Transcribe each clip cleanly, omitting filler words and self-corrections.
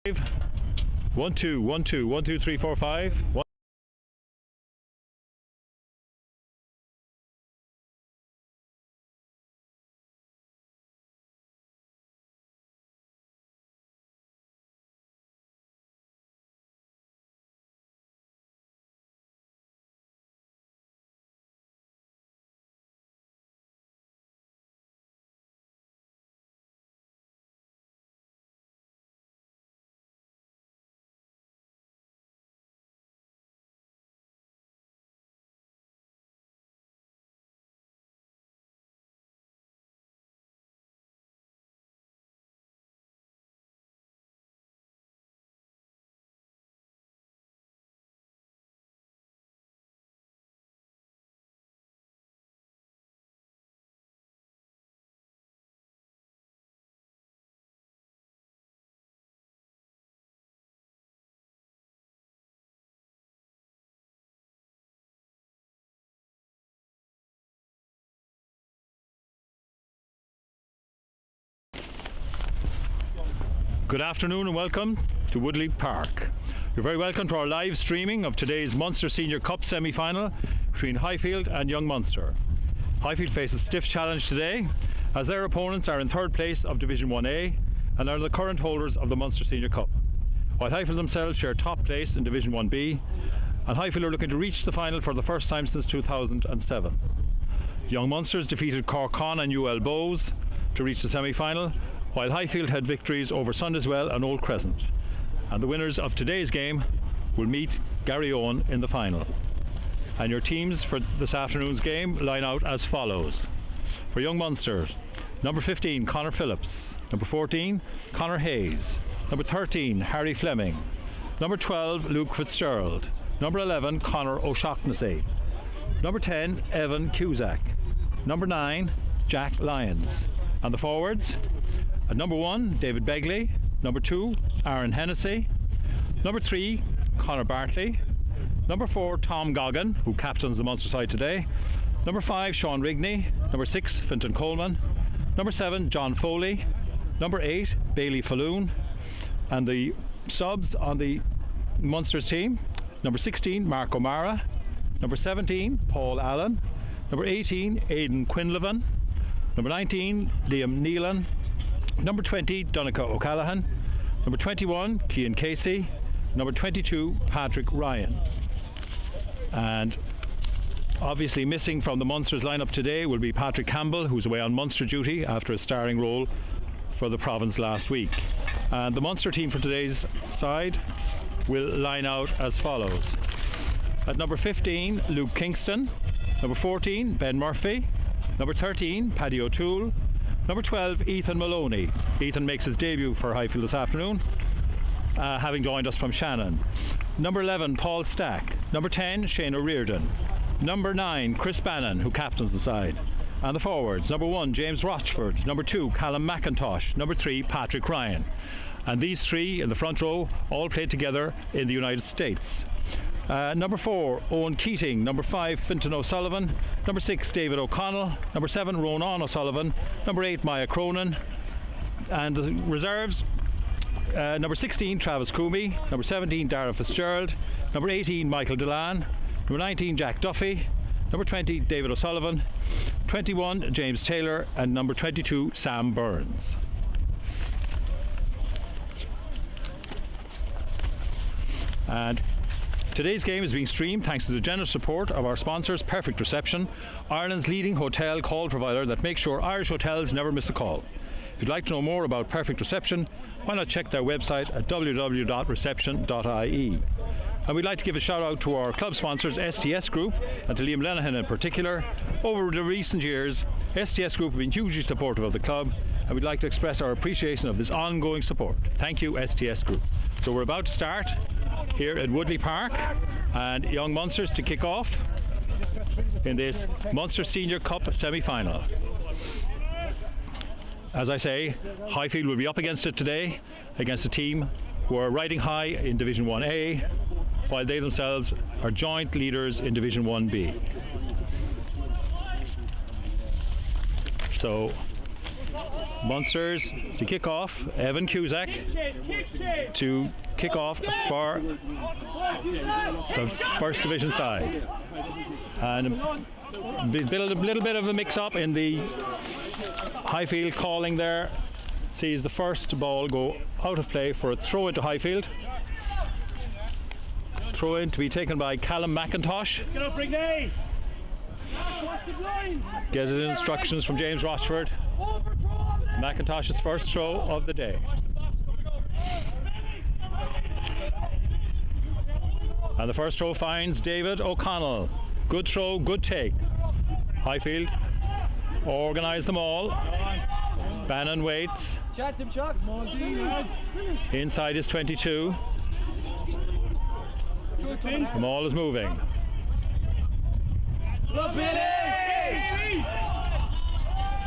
1 2 1 2 1 2 3 4 5 1. Good afternoon and welcome to Woodleigh Park. You're very welcome to our live streaming of today's Munster Senior Cup semi-final between Highfield and Young Munster. Highfield face a stiff challenge today as their opponents are in third place of Division 1A and are the current holders of the Munster Senior Cup, while Highfield themselves share top place in Division 1B, and Highfield are looking to reach the final for the first time since 2007. Young Munsters defeated Cork and UL Bows to reach the semi-final, while Highfield had victories over Sundiswell and Old Crescent. And the winners of today's game will meet Garryowen in the final. And your teams for this afternoon's game line out as follows. For Young Munster, number 15, Conor Phillips. Number 14, Conor Hayes. Number 13, Harry Fleming. Number 12, Luke Fitzgerald. Number 11, Conor O'Shaughnessy. Number 10, Evan Cusack. Number 9, Jack Lyons. And the forwards, at number 1, David Begley. Number 2, Aaron Hennessy. Number 3, Conor Bartley. Number 4, Tom Goggin, who captains the Munster side today. Number 5, Sean Rigney. Number 6, Fintan Coleman. Number 7, John Foley. Number 8, Bailey Falloon. And the subs on the Munster's team, number 16, Mark O'Mara. Number 17, Paul Allen. Number 18, Aidan Quinlivan. Number 19, Liam Neelan. Number 20, Donica O'Callaghan. Number 21, Cian Casey. Number 22, Patrick Ryan. And obviously missing from the Munster's lineup today will be Patrick Campbell, who's away on Munster duty after a starring role for the province last week. And the Munster team for today's side will line out as follows. At number 15, Luke Kingston. Number 14, Ben Murphy. Number 13, Paddy O'Toole. Number 12, Ethan Maloney. Ethan makes his debut for Highfield this afternoon, having joined us from Shannon. Number 11, Paul Stack. Number 10, Shane O'Riordan. Number 9, Chris Bannon, who captains the side. And the forwards, number 1, James Rochford. Number 2, Callum McIntosh. Number 3, Patrick Ryan. And these three in the front row all played together in the United States. Number 4, Owen Keating. Number 5, Fintan O'Sullivan. Number 6, David O'Connell. Number 7, Ronan O'Sullivan. Number 8, Maya Cronin. And the reserves, number 16, Travis Coomey. Number 17, Dara Fitzgerald. Number 18, Michael Delan. Number 19, Jack Duffy. Number 20, David O'Sullivan. 21, James Taylor. And number 22, Sam Burns. And today's game is being streamed thanks to the generous support of our sponsors, Perfect Reception, Ireland's leading hotel call provider that makes sure Irish hotels never miss a call. If you'd like to know more about Perfect Reception, why not check their website at www.reception.ie. And we'd like to give a shout out to our club sponsors, STS Group, and to Liam Lenihan in particular. Over the recent years, STS Group have been hugely supportive of the club, and we'd like to express our appreciation of this ongoing support. Thank you, STS Group. So we're about to start here at Woodleigh Park, and Young Munsters to kick off in this Munster Senior Cup semi-final. As I say, Highfield will be up against it today, against a team who are riding high in Division 1A, while they themselves are joint leaders in Division 1B. So Munsters to kick off. Evan Cusack to kick off for the first division side. And a little bit of a mix-up in the Highfield calling there. Sees the first ball go out of play for a throw into Highfield. Throw in to be taken by Callum McIntosh. Gets it instructions from James Rochford. McIntosh's first throw of the day. And the first throw finds David O'Connell. Good throw, good take. Highfield organise them all. Bannon waits. Inside his 22. The ball is moving.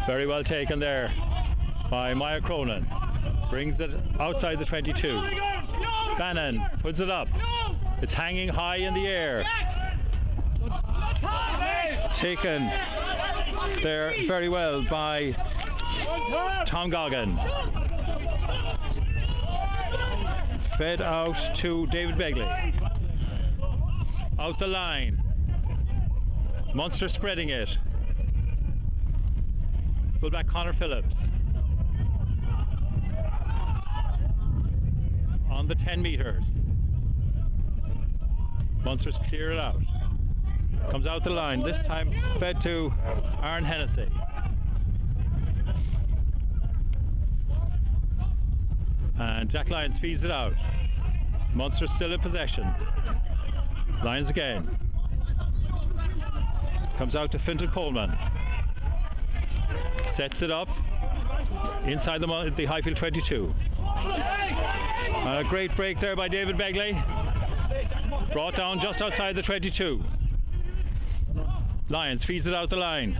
Very well taken there by Maya Cronin. Brings it outside the 22. Bannon puts it up. It's hanging high in the air. Taken there very well by Tom Goggin. Fed out to David Begley. Out the line. Munster spreading it. Fullback Connor Phillips. On the 10 metres. Munster's clear it out. Comes out the line. This time fed to Aaron Hennessy. And Jack Lyons feeds it out. Munster still in possession. Lyons again. Comes out to Fintan Coleman. Sets it up inside the Highfield 22. A great break there by David Begley. Brought down just outside the 22. Lyons feeds it out the line.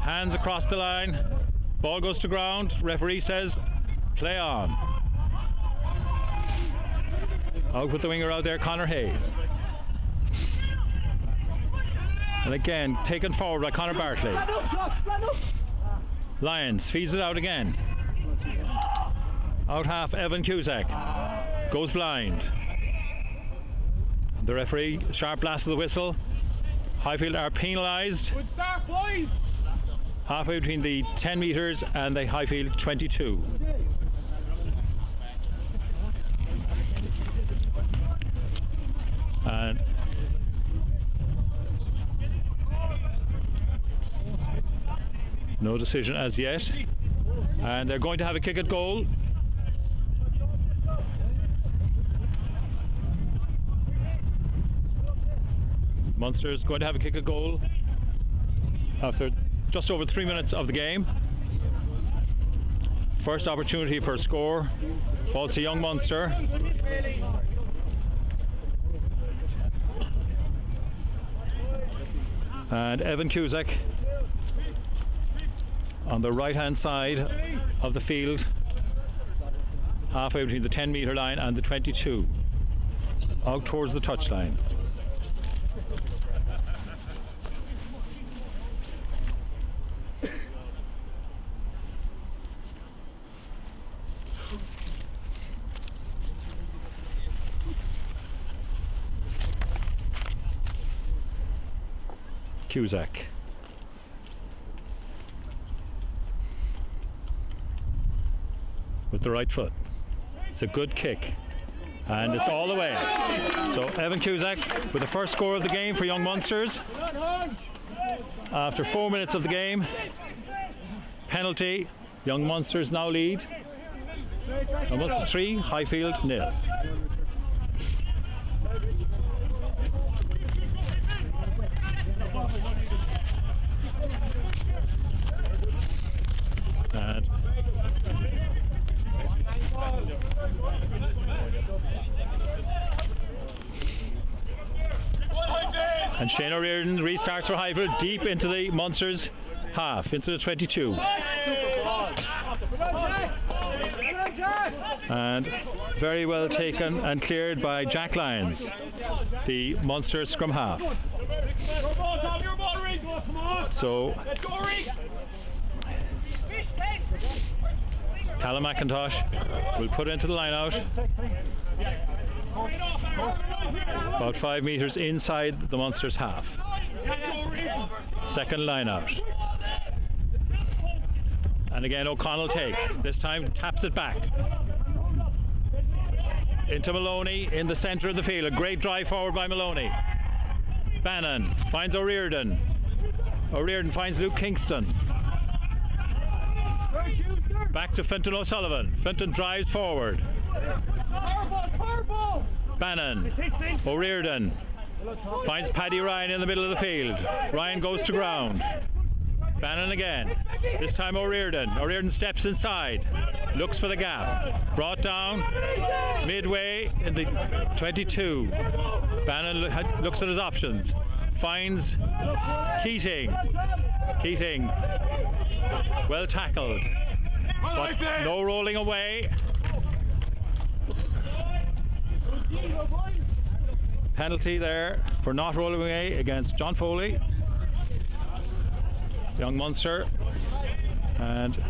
Hands across the line. Ball goes to ground. Referee says play on. Out with the winger out there, Conor Hayes. And again, taken forward by Conor Bartley. Lyons feeds it out again. Out half, Evan Cusack. Goes blind. The referee, sharp blast of the whistle. Highfield are penalised. Halfway between the 10 metres and the Highfield 22. And no decision as yet. And they're going to have a kick at goal. Munster is going to have a kick at goal after just over 3 minutes of the game. First opportunity for a score falls to young Munster. And Evan Cusack on the right hand side of the field, halfway between the 10 metre line and the 22, out towards the touchline. Cusack. With the right foot. It's a good kick. And it's all the way. So Evan Cusack with the first score of the game for young Munsters. After 4 minutes of the game. Penalty. Young Munsters now lead. Munster 3, Highfield 0. And Shane O'Riordan restarts for Highfield deep into the Munsters half, into the 22. And very well taken and cleared by Jack Lyons, the Munster scrum half. So Callum McIntosh will put into the line out. About 5 metres inside the Munster's half. Second line out. And again O'Connell takes. This time taps it back. Into Maloney in the centre of the field. A great drive forward by Maloney. Bannon finds O'Riordan. O'Riordan finds Luke Kingston. Back to Fintan O'Sullivan. Fintan drives forward. Bannon. O'Riordan finds Paddy Ryan in the middle of the field. Ryan goes to ground. Bannon again. This time O'Riordan. O'Riordan steps inside. Looks for the gap. Brought down midway in the 22. Bannon looks at his options. Finds Keating. Keating. Well tackled. But no rolling away. Penalty there for not rolling away against John Foley. Young Munster. And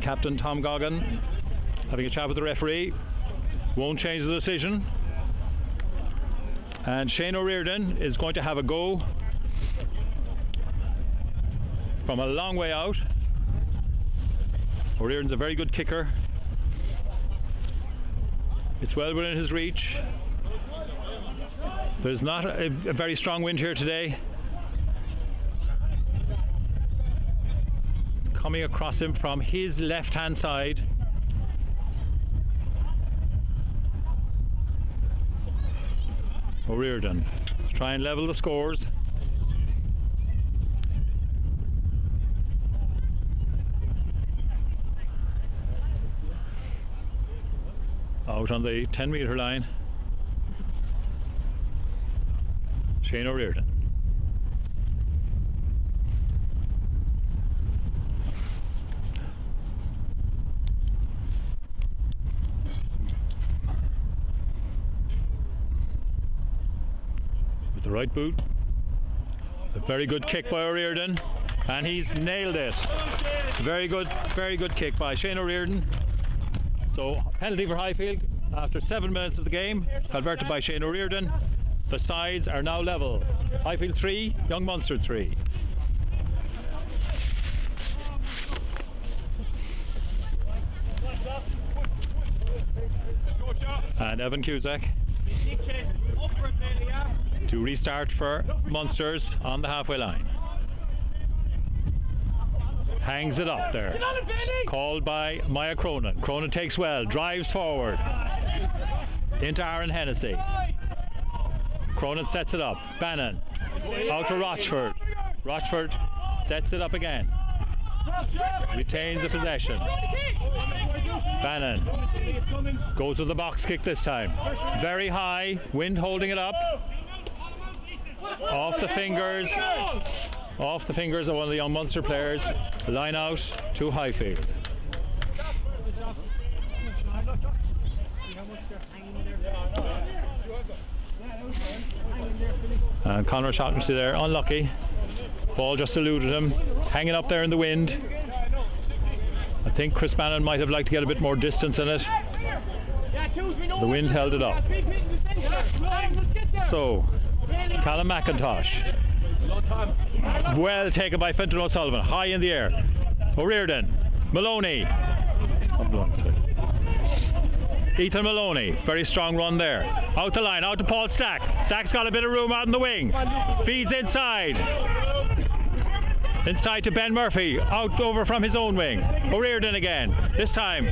Captain Tom Goggin having a chat with the referee. Won't change the decision. And Shane O'Riordan is going to have a go from a long way out. O'Riordan's a very good kicker. It's well within his reach. There's not a very strong wind here today. It's coming across him from his left-hand side. O'Riordan to try and level the scores. Out on the 10-metre line. Shane O'Riordan. With the right boot. A very good kick by O'Riordan. And he's nailed it. Very good kick by Shane O'Riordan. So penalty for Highfield after 7 minutes of the game, converted by Shane O'Riordan. The sides are now level. Highfield 3, Young Munster 3. And Evan Cusack to restart for Munsters on the halfway line. Hangs it up there. Called by Maya Cronin. Cronin takes well, drives forward into Aaron Hennessy. Cronin sets it up. Bannon out to Rochford. Rochford sets it up again. Retains the possession. Bannon goes with the box kick this time. Very high, wind holding it up. Off the fingers of one of the Young Munster players. Line out to Highfield. And Conor Shaughnessy there, unlucky. Ball just eluded him, hanging up there in the wind. I think Chris Bannon might have liked to get a bit more distance in it. The wind held it up. So, Callum McIntosh. Well taken by Fintan O'Sullivan, high in the air. O'Riordan, Maloney. Ethan Maloney, very strong run there. Out the line, out to Paul Stack. Stack's got a bit of room out in the wing. Feeds inside. Inside to Ben Murphy, out over from his own wing. O'Riordan again. This time,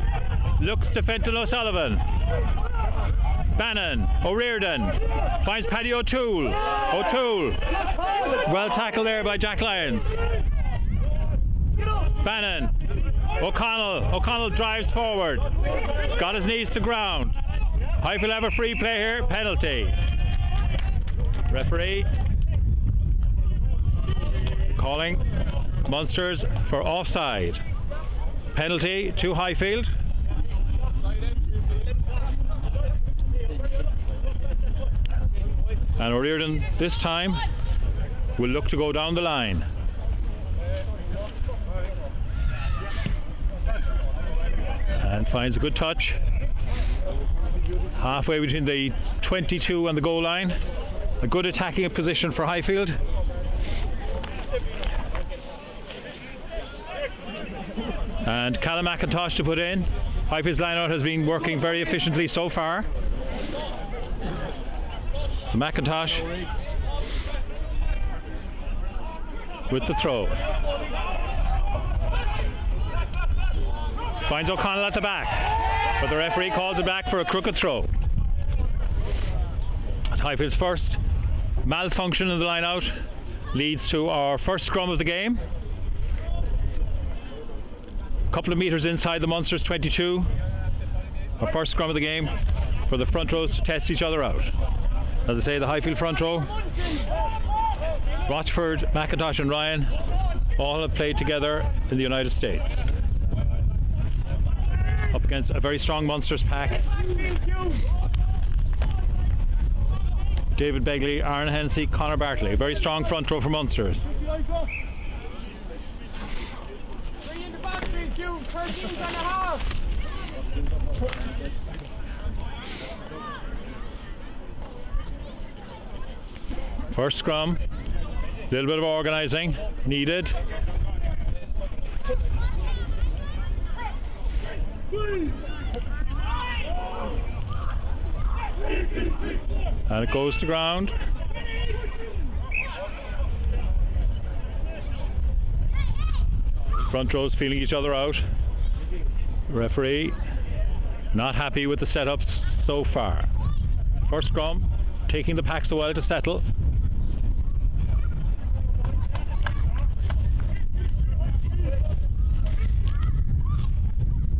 looks to Fintan O'Sullivan. Bannon, O'Riordan, finds Paddy O'Toole. O'Toole, well tackled there by Jack Lyons. Bannon, O'Connell drives forward. He's got his knees to ground. Highfield have a free play here, penalty. Referee calling Munsters for offside. Penalty to Highfield. And O'Riordan this time will look to go down the line. finds a good touch. Halfway between the 22 and the goal line. A good attacking position for Highfield. And Callum McIntosh to put in. Highfield's line-out has been working very efficiently so far. So McIntosh with the throw. Finds O'Connell at the back, but the referee calls it back for a crooked throw. As Highfield's first malfunction in the line-out leads to our first scrum of the game. A couple of metres inside the Munster's 22. Our first scrum of the game for the front rows to test each other out. As I say, the Highfield front row, Rochford, McIntosh and Ryan all have played together in the United States. Up against a very strong Munster's pack. David Begley, Aaron Hennessy, Conor Bartley. Very strong front row for Munsters. First scrum, a little bit of organising needed. And it goes to ground. Front rows feeling each other out. Referee not happy with the setup so far. First scrum, taking the packs a while to settle.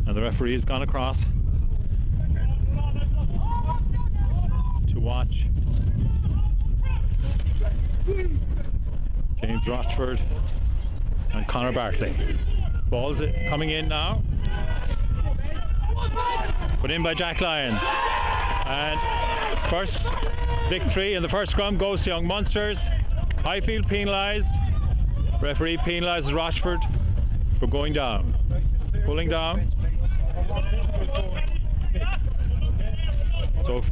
And the referee has gone across to watch James Rochford and Conor Bartley. Ball's coming in now. Put in by Jack Lyons. And first victory in the first scrum goes to Young Munsters. Highfield penalised. Referee penalises Rochford for going down. Pulling down. So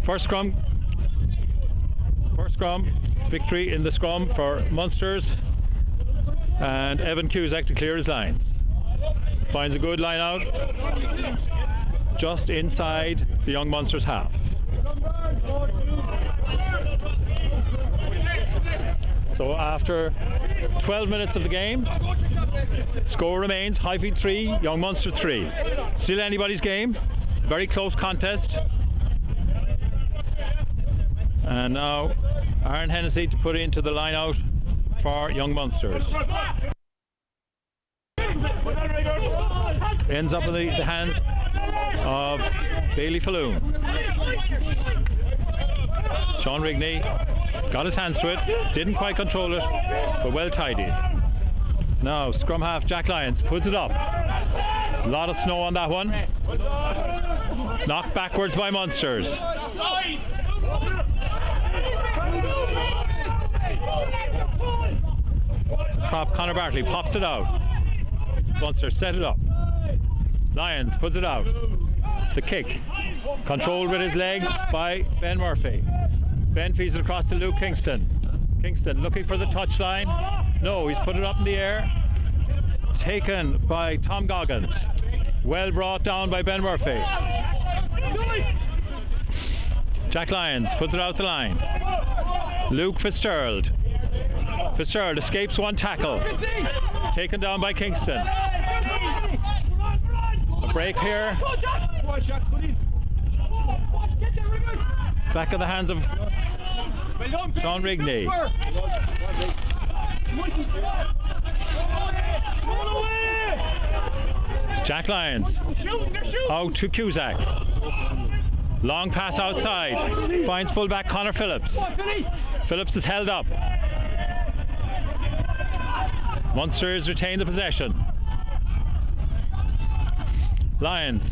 first scrum victory in the scrum for Munsters, and Evan Cusack to clear his lines. Finds a good line out just inside the Young Munsters half. So after 12 minutes of the game, score remains Highfield 3, Young Munster 3. Still anybody's game, very close contest. And now Aaron Hennessy to put into the line out for Young Munsters. Ends up in the hands of Bailey Falloon. Sean Rigney got his hands to it, didn't quite control it, but well tidied. Now scrum half Jack Lyons puts it up. A lot of snow on that one. Knocked backwards by Munsters. Prop Conor Bartley pops it out. Munster set it up. Lyons puts it out. The kick controlled with his leg by Ben Murphy. Ben feeds it across to Luke Kingston. Kingston looking for the touchline. No, he's put it up in the air. Taken by Tom Goggin. Well brought down by Ben Murphy. Jack Lyons puts it out the line. Luke Fitzgerald. Fitzgerald escapes one tackle. Taken down by Kingston. A break here. Back in the hands of Sean Rigney. Jack Lyons out to Cusack. Long pass outside. Finds fullback Connor Phillips. Phillips is held up. Munsters retain the possession. Lyons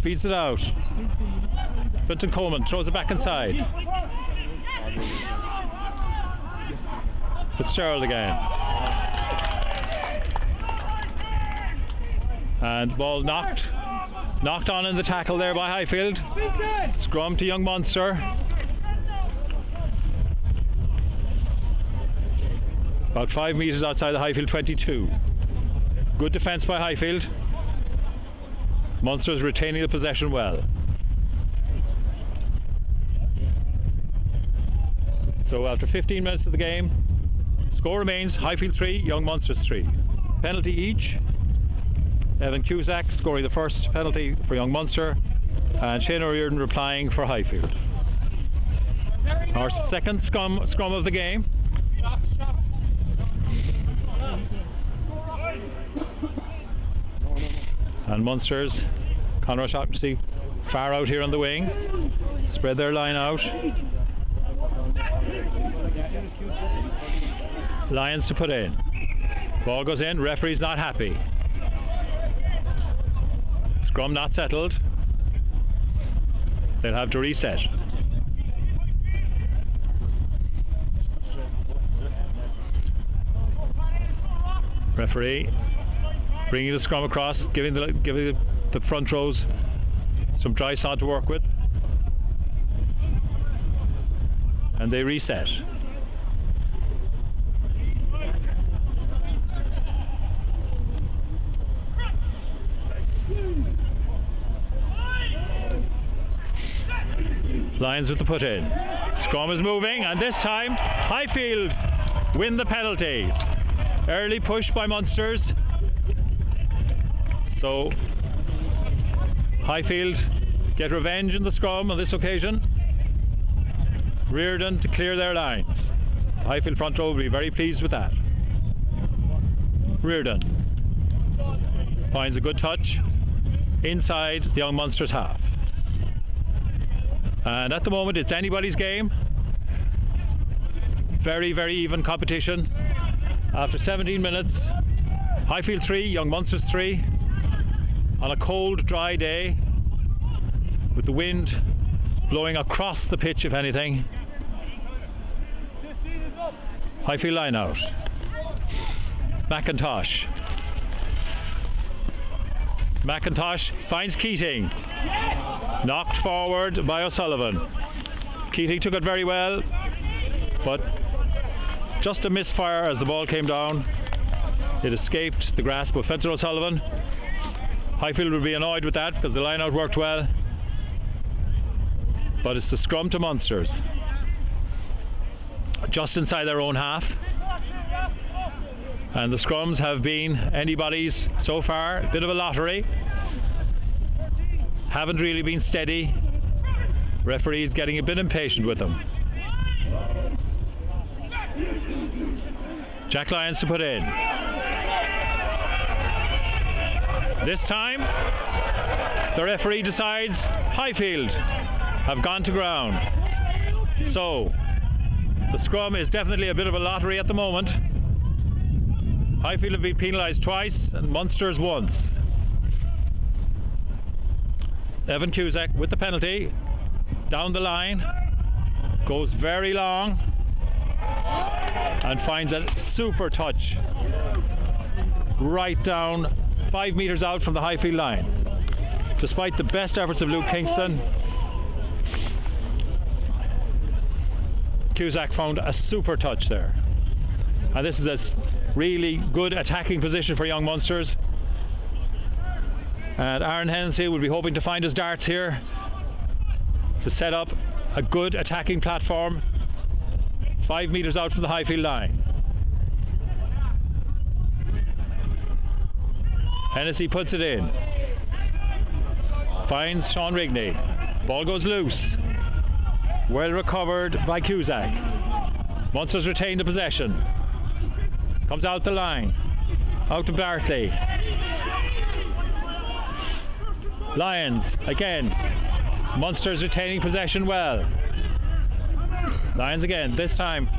feeds it out. Finton Coleman throws it back inside. Fitzgerald again. And ball knocked Knocked on in the tackle there by Highfield. Scrum to young Munster. About 5 metres outside the Highfield 22. Good defence by Highfield. Munster's retaining the possession well. So after 15 minutes of the game, score remains Highfield 3, Young Munsters 3. Penalty each. Evan Cusack scoring the first penalty for Young Munster, and Shane O'Riordan replying for Highfield. Our second scrum of the game. And Munsters, Conor O'Shaughnessy far out here on the wing, spread their line out. Lions to put in. Ball goes in, referee's not happy. Scrum not settled. They'll have to reset. Referee bringing the scrum across, giving the front rows some dry sod to work with, and they reset. Lions with the put in. Scrum is moving, and this time Highfield win the penalties. Early push by Munsters. So Highfield get revenge in the scrum on this occasion. Riordan to clear their lines. Highfield front row will be very pleased with that. Riordan finds a good touch inside the Young Munsters half. And at the moment it's anybody's game. Very, very even competition. After 17 minutes, Highfield 3, Young Munsters 3. On a cold, dry day, with the wind blowing across the pitch, if anything. Highfield line out. McIntosh finds Keating. Knocked forward by O'Sullivan. Keating took it very well, but just a misfire as the ball came down. It escaped the grasp of Fenton O'Sullivan. Highfield will be annoyed with that because the line out worked well. But it's the scrum to Munsters. Just inside their own half. And the scrums have been anybody's so far. A bit of a lottery. Haven't really been steady. Referees getting a bit impatient with them. Jack Lyons to put in. This time, the referee decides Highfield have gone to ground. So, the scrum is definitely a bit of a lottery at the moment. Highfield have been penalised twice and Munsters once. Evan Cusack with the penalty. Down the line. Goes very long. And finds a super touch. Right down 5 metres out from the Highfield line. Despite the best efforts of Luke Kingston, Cusack found a super touch there. And this is a really good attacking position for Young Munsters. And Aaron Hennessy will be hoping to find his darts here to set up a good attacking platform 5 metres out from the Highfield line. Hennessy puts it in. Finds Sean Rigney. Ball goes loose. Well recovered by Cusack. Munsters retain the possession. Comes out the line. Out to Bartley. Lions again. Munsters retaining possession well. Lions again. This time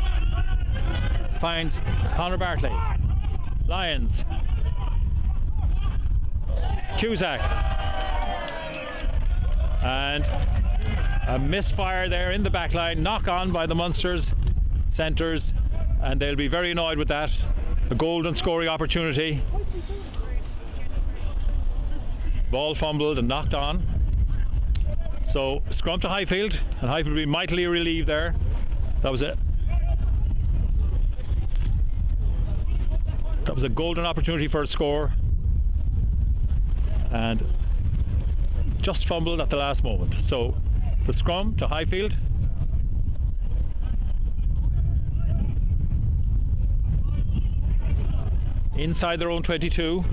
finds Conor Bartley. Lions. Cusack. And a misfire there in the back line. Knock on by the Munsters centres, and they'll be very annoyed with that. A golden scoring opportunity. Ball fumbled and knocked on. So scrum to Highfield, and Highfield will be mightily relieved there. That was a golden opportunity for a score, and just fumbled at the last moment. So the scrum to Highfield. Inside their own 22.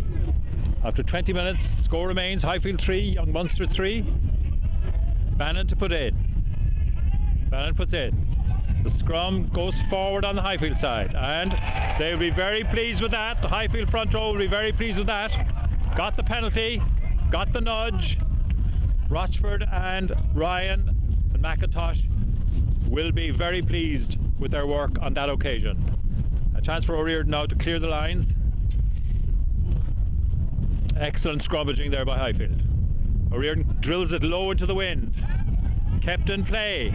After 20 minutes, score remains Highfield 3, Young Munster 3. Bannon to put in. Bannon puts in. The scrum goes forward on the Highfield side, and they'll be very pleased with that. The Highfield front row will be very pleased with that. Got the penalty, got the nudge. Rochford and Ryan and McIntosh will be very pleased with their work on that occasion. A chance for O'Riordan now to clear the lines. Excellent scrummaging there by Highfield. O'Riordan drills it low into the wind. Kept in play.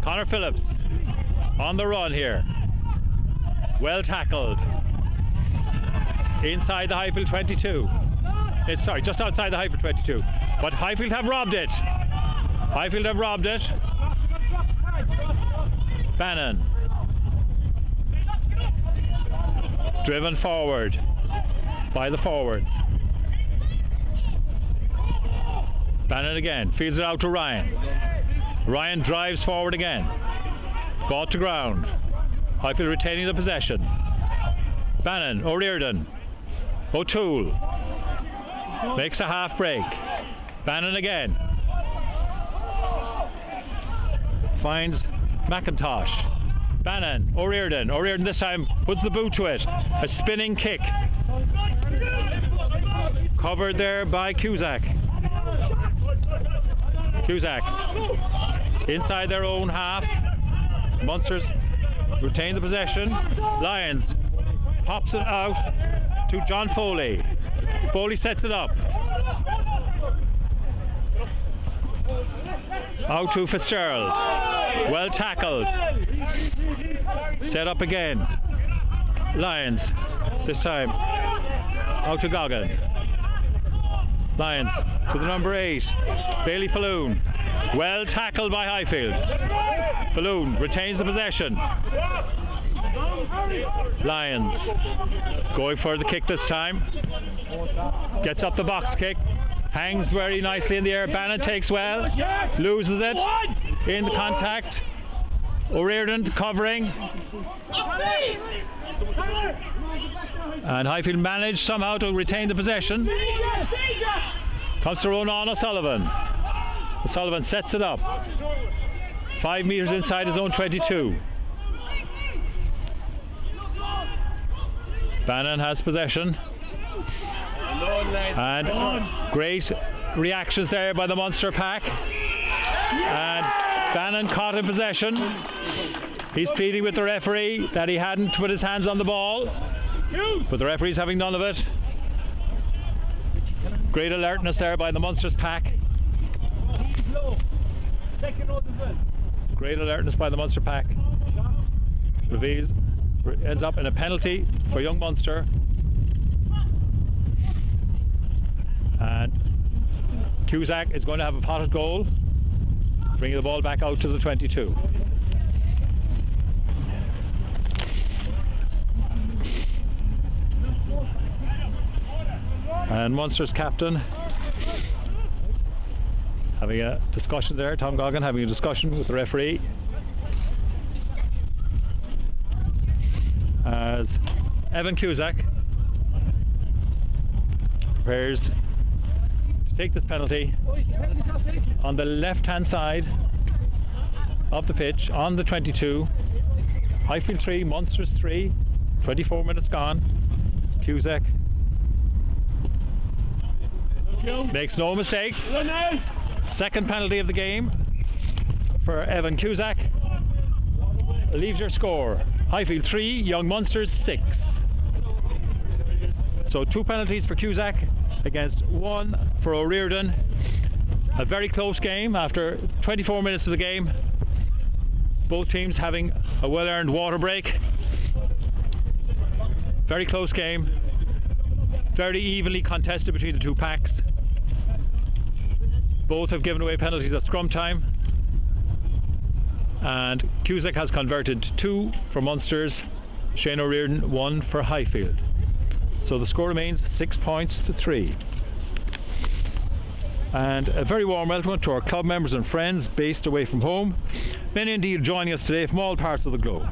Connor Phillips on the run here. Well tackled. Inside the Highfield 22. Sorry, just outside the Highfield 22. But Highfield have robbed it. Highfield have robbed it. Bannon. Driven forward by the forwards. Bannon again, feeds it out to Ryan. Ryan drives forward again. Ball to ground. Highfield retaining the possession. Bannon, O'Riordan. O'Toole. Makes a half break. Bannon again. Finds McIntosh. Bannon, O'Riordan. O'Riordan this time puts the boot to it. A spinning kick. Covered there by Cusack. Cusack inside their own half. Munsters retain the possession. Lions pops it out to John Foley. Foley sets it up. Out to Fitzgerald. Well tackled. Set up again. Lions this time. Out to Goggin. Lions to the number 8, Bailey Falloon. Well tackled by Highfield. Falloon retains the possession. Lions going for the kick this time. Gets up the box kick. Hangs very nicely in the air. Bannon takes well. Loses it in the contact. O'Riordan covering. And Highfield managed somehow to retain the possession. Comes to Ronan O'Sullivan. O'Sullivan sets it up. 5 metres inside his own 22. Bannon has possession. And great reactions there by the Munster pack. And Bannon caught in possession. He's pleading with the referee that he hadn't put his hands on the ball. But the referee's having none of it. Great alertness there by the Munsters pack. Great alertness by the Munster pack. Reveals, ends up in a penalty for Young Munster. And Cusack is going to have a potted goal, bringing the ball back out to the 22. And Munster's captain having a discussion there, Tom Goggin having a discussion with the referee as Evan Cusack prepares to take this penalty on the left hand side of the pitch on the 22. Highfield 3, Munsters 3, 24 minutes gone. It's Cusack. Makes no mistake. Second penalty of the game for Evan Cusack. Leaves your score. Highfield 3, Young Munsters 6. So 2 penalties for Cusack against 1 for O'Riordan. A very close game after 24 minutes of the game. Both teams having a well-earned water break. Very close game. Very evenly contested between the two packs. Both have given away penalties at scrum time. And Cusack has converted 2 for Munsters, Shane O'Riordan 1 for Highfield. So the score remains 6 points to 3. And a very warm welcome to our club members and friends based away from home. Many indeed joining us today from all parts of the globe.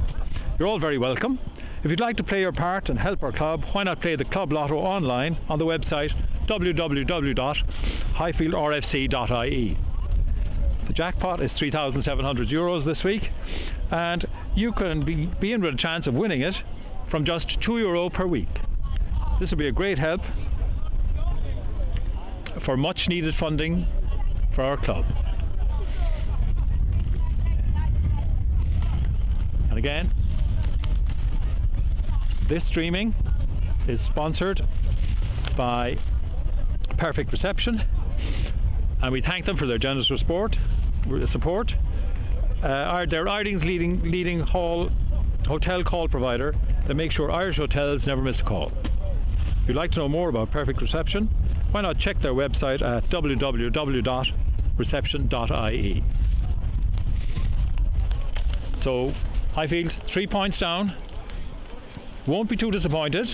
You're all very welcome. If you'd like to play your part and help our club, why not play the Club Lotto online on the website www.highfieldrfc.ie. The jackpot is €3,700 this week, and you can be in with a chance of winning it from just €2 per week. This will be a great help for much needed funding for our club. And again, this streaming is sponsored by Perfect Reception, and we thank them for their generous support. They're Ireland's leading hotel call provider that makes sure Irish hotels never miss a call. If you'd like to know more about Perfect Reception, why not check their website at www.reception.ie. So Highfield 3 points down. Won't be too disappointed.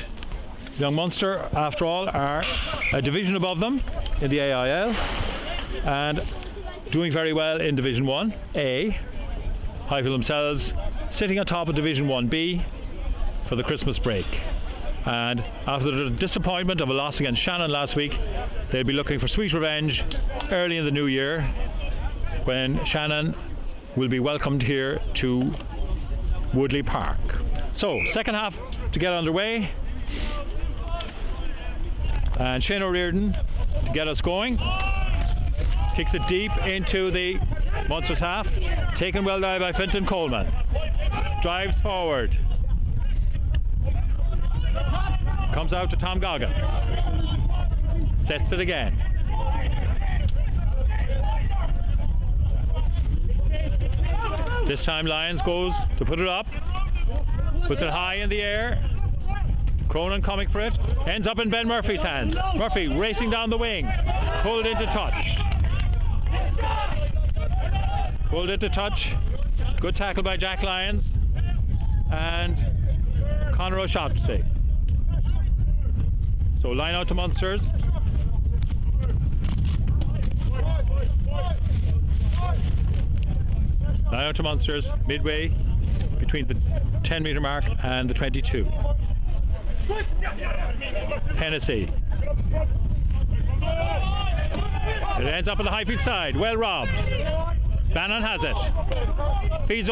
Young Munster, after all, are a division above them in the AIL and doing very well in Division 1A. Highfield themselves sitting atop of Division 1B for the Christmas break. And after the disappointment of a loss against Shannon last week, they'll be looking for sweet revenge early in the new year when Shannon will be welcomed here to Woodleigh Park. So, second half to get underway. And Shane O'Riordan to get us going. Kicks it deep into the Munsters half. Taken well by Fintan Coleman. Drives forward. Comes out to Tom Goggin. Sets it again. This time Lyons goes to put it up. Puts it high in the air. Cronin coming for it. Ends up in Ben Murphy's hands. Murphy racing down the wing. Pulled into touch. Pulled into touch. Good tackle by Jack Lyons. And Conor O'Shaughnessy. So line out to Munsters. Line out to Munsters, midway between the 10-metre mark and the 22. Hennessy. It ends up on the Highfield side. Well robbed. Bannon has it. Feeds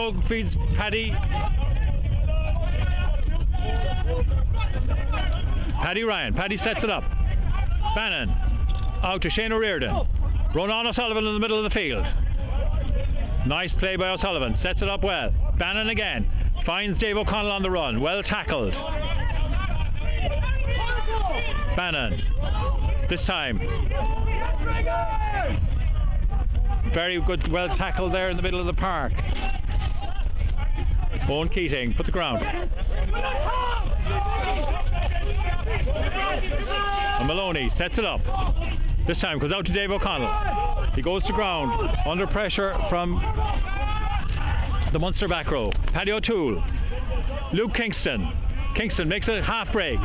Paddy. Paddy Ryan. Paddy sets it up. Bannon out to Shane O'Riordan. Ronan O'Sullivan in the middle of the field. Nice play by O'Sullivan. Sets it up well. Bannon again. Finds Dave O'Connell on the run. Well tackled. Bannon. This time. Very good, well tackled there in the middle of the park. Owen Keating, put the ground. And Maloney sets it up. This time goes out to Dave O'Connell. He goes to ground under pressure from the Munster back row. Paddy O'Toole. Luke Kingston. Kingston makes it a half break.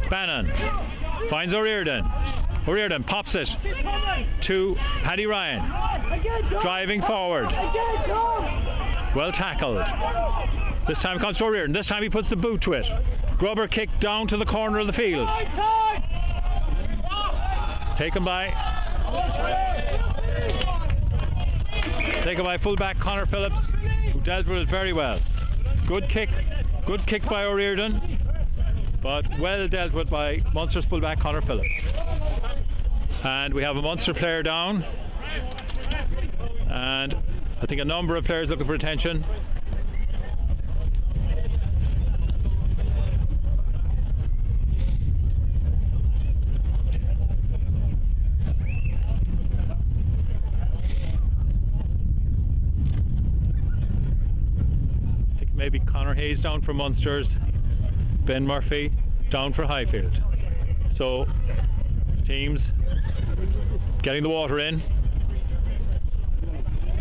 Bannon finds O'Riordan. O'Riordan pops it to Paddy Ryan. Driving forward. Well tackled. This time comes to O'Riordan. This time he puts the boot to it. Grubber kick down to the corner of the field. Taken by fullback Conor Phillips, who dealt with it very well. Good kick by O'Riordan, but well dealt with by Munster's fullback Conor Phillips. And we have a Munster player down, and I think a number of players looking for attention. Maybe Conor Hayes down for Munsters. Ben Murphy down for Highfield. So teams getting the water in.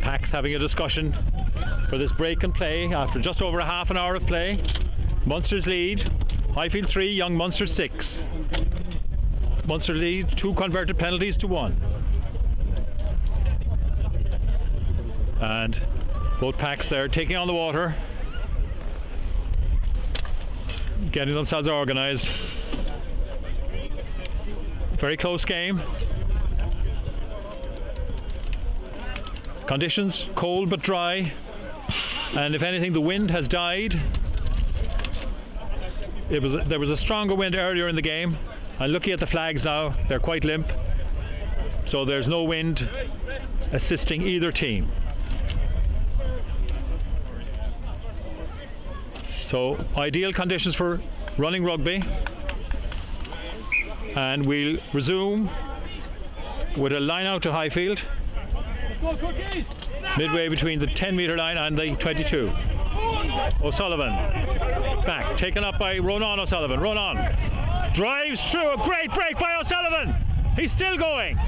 Packs having a discussion for this break and play after just over a half an hour of play. Munster's lead, Highfield 3, Young Munster 6. Munster lead 2 converted penalties to 1. And both packs there taking on the water, getting themselves organised. Very close game. Conditions cold but dry, and if anything the wind has died. There was a stronger wind earlier in the game, and looking at the flags now, they're quite limp, so there's no wind assisting either team. So ideal conditions for running rugby, and we'll resume with a line out to Highfield, midway between the 10-metre line and the 22. O'Sullivan back, taken up by Ronan O'Sullivan. Ronan drives through, a great break by O'Sullivan. He's still going.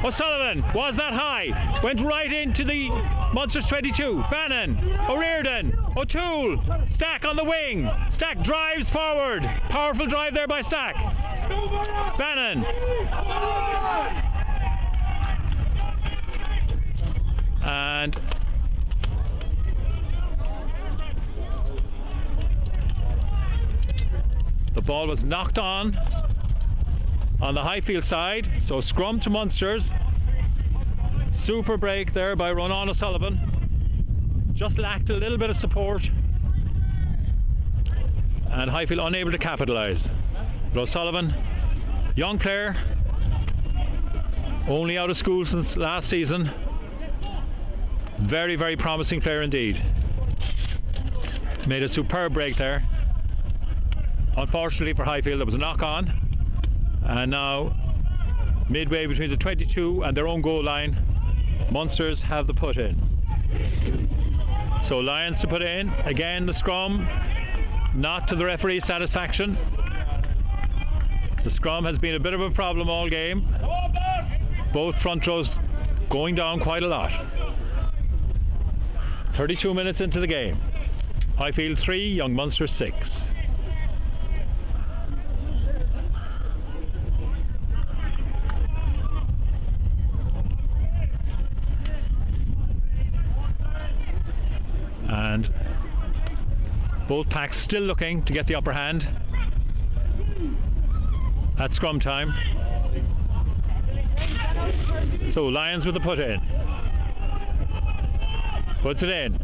O'Sullivan was that high, went right into the Munster's 22. Bannon, O'Riordan, O'Toole, Stack on the wing. Stack drives forward. Powerful drive there by Stack. Bannon. And the ball was knocked on the Highfield side, so scrum to Munsters. Super break there by Ronan O'Sullivan. Just lacked a little bit of support, and Highfield unable to capitalise. But O'Sullivan, young player, only out of school since last season. Very, very promising player indeed. Made a superb break there. Unfortunately for Highfield, there was a knock on, and now midway between the 22 and their own goal line, Munsters have the put in. So Lions to put in. Again the scrum, not to the referee's satisfaction. The scrum has been a bit of a problem all game. Both front rows going down quite a lot. 32 minutes into the game. Highfield 3, Young Munster 6. And both packs still looking to get the upper hand at scrum time. So Lions with the put in. Puts it in.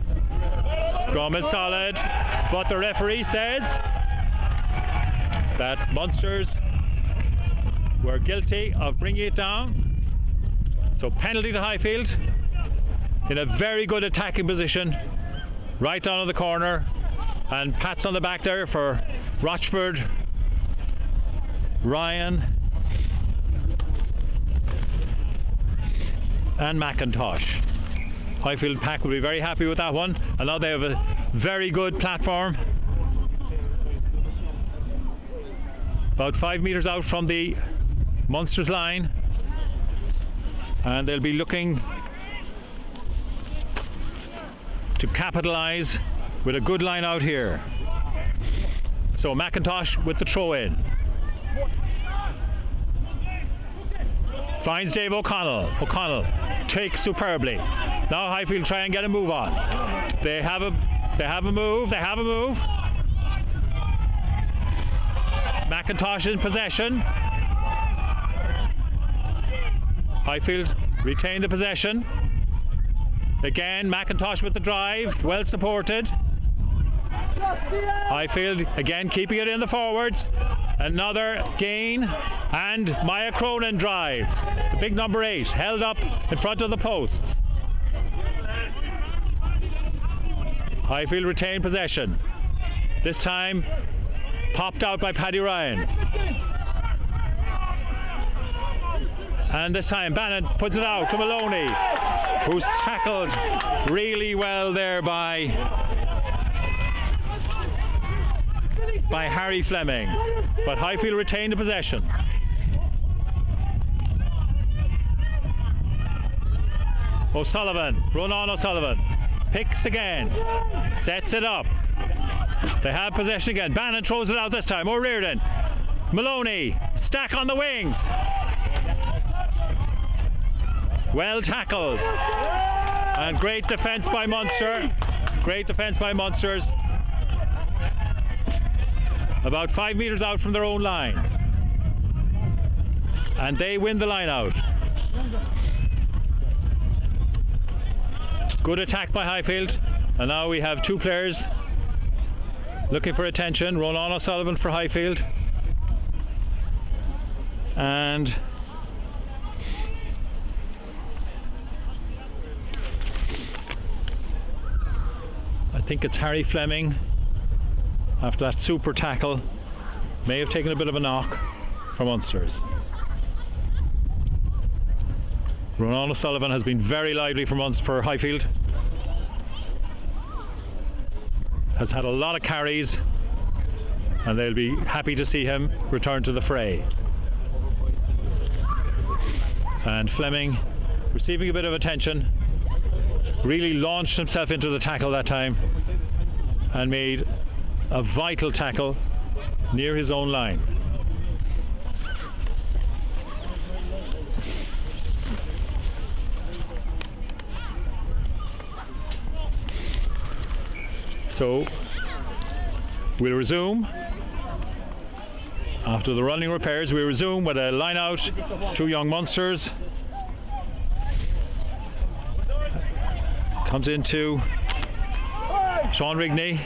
Scrum is solid, but the referee says that Munsters were guilty of bringing it down. So penalty to Highfield in a very good attacking position, right down in the corner, and pats on the back there for Rochford, Ryan and McIntosh. Highfield pack will be very happy with that one, and now they have a very good platform about 5 metres out from the Munsters line, and they'll be looking to capitalise with a good line out here. So McIntosh with the throw in. Finds Dave O'Connell. O'Connell takes superbly. Now Highfield try and get a move on. They have a move. McIntosh in possession. Highfield retain the possession. Again, McIntosh with the drive, well supported. Highfield again keeping it in the forwards. Another gain, and Maya Cronin drives. The big number 8 held up in front of the posts. Highfield retained possession. This time popped out by Paddy Ryan. And this time Bannon puts it out to Maloney, who's tackled really well there by by Harry Fleming, but Highfield retained the possession. O'Sullivan, Ronan O'Sullivan, picks again, sets it up. They have possession again. Bannon throws it out this time. O'Riordan, Maloney, Stack on the wing. Well tackled. And great defence by Munster. Great defence by Munsters. About 5 metres out from their own line. And they win the line out. Good attack by Highfield. And now we have two players looking for attention. Ronan O'Sullivan for Highfield. And I think it's Harry Fleming, after that super tackle, may have taken a bit of a knock for Munsters. Ronan O'Sullivan has been very lively for Highfield. Has had a lot of carries, and they'll be happy to see him return to the fray. And Fleming, receiving a bit of attention, really launched himself into the tackle that time and made a vital tackle near his own line. So we'll resume after the running repairs. We resume with a line out, two young Munsters. Comes into Sean Rigney.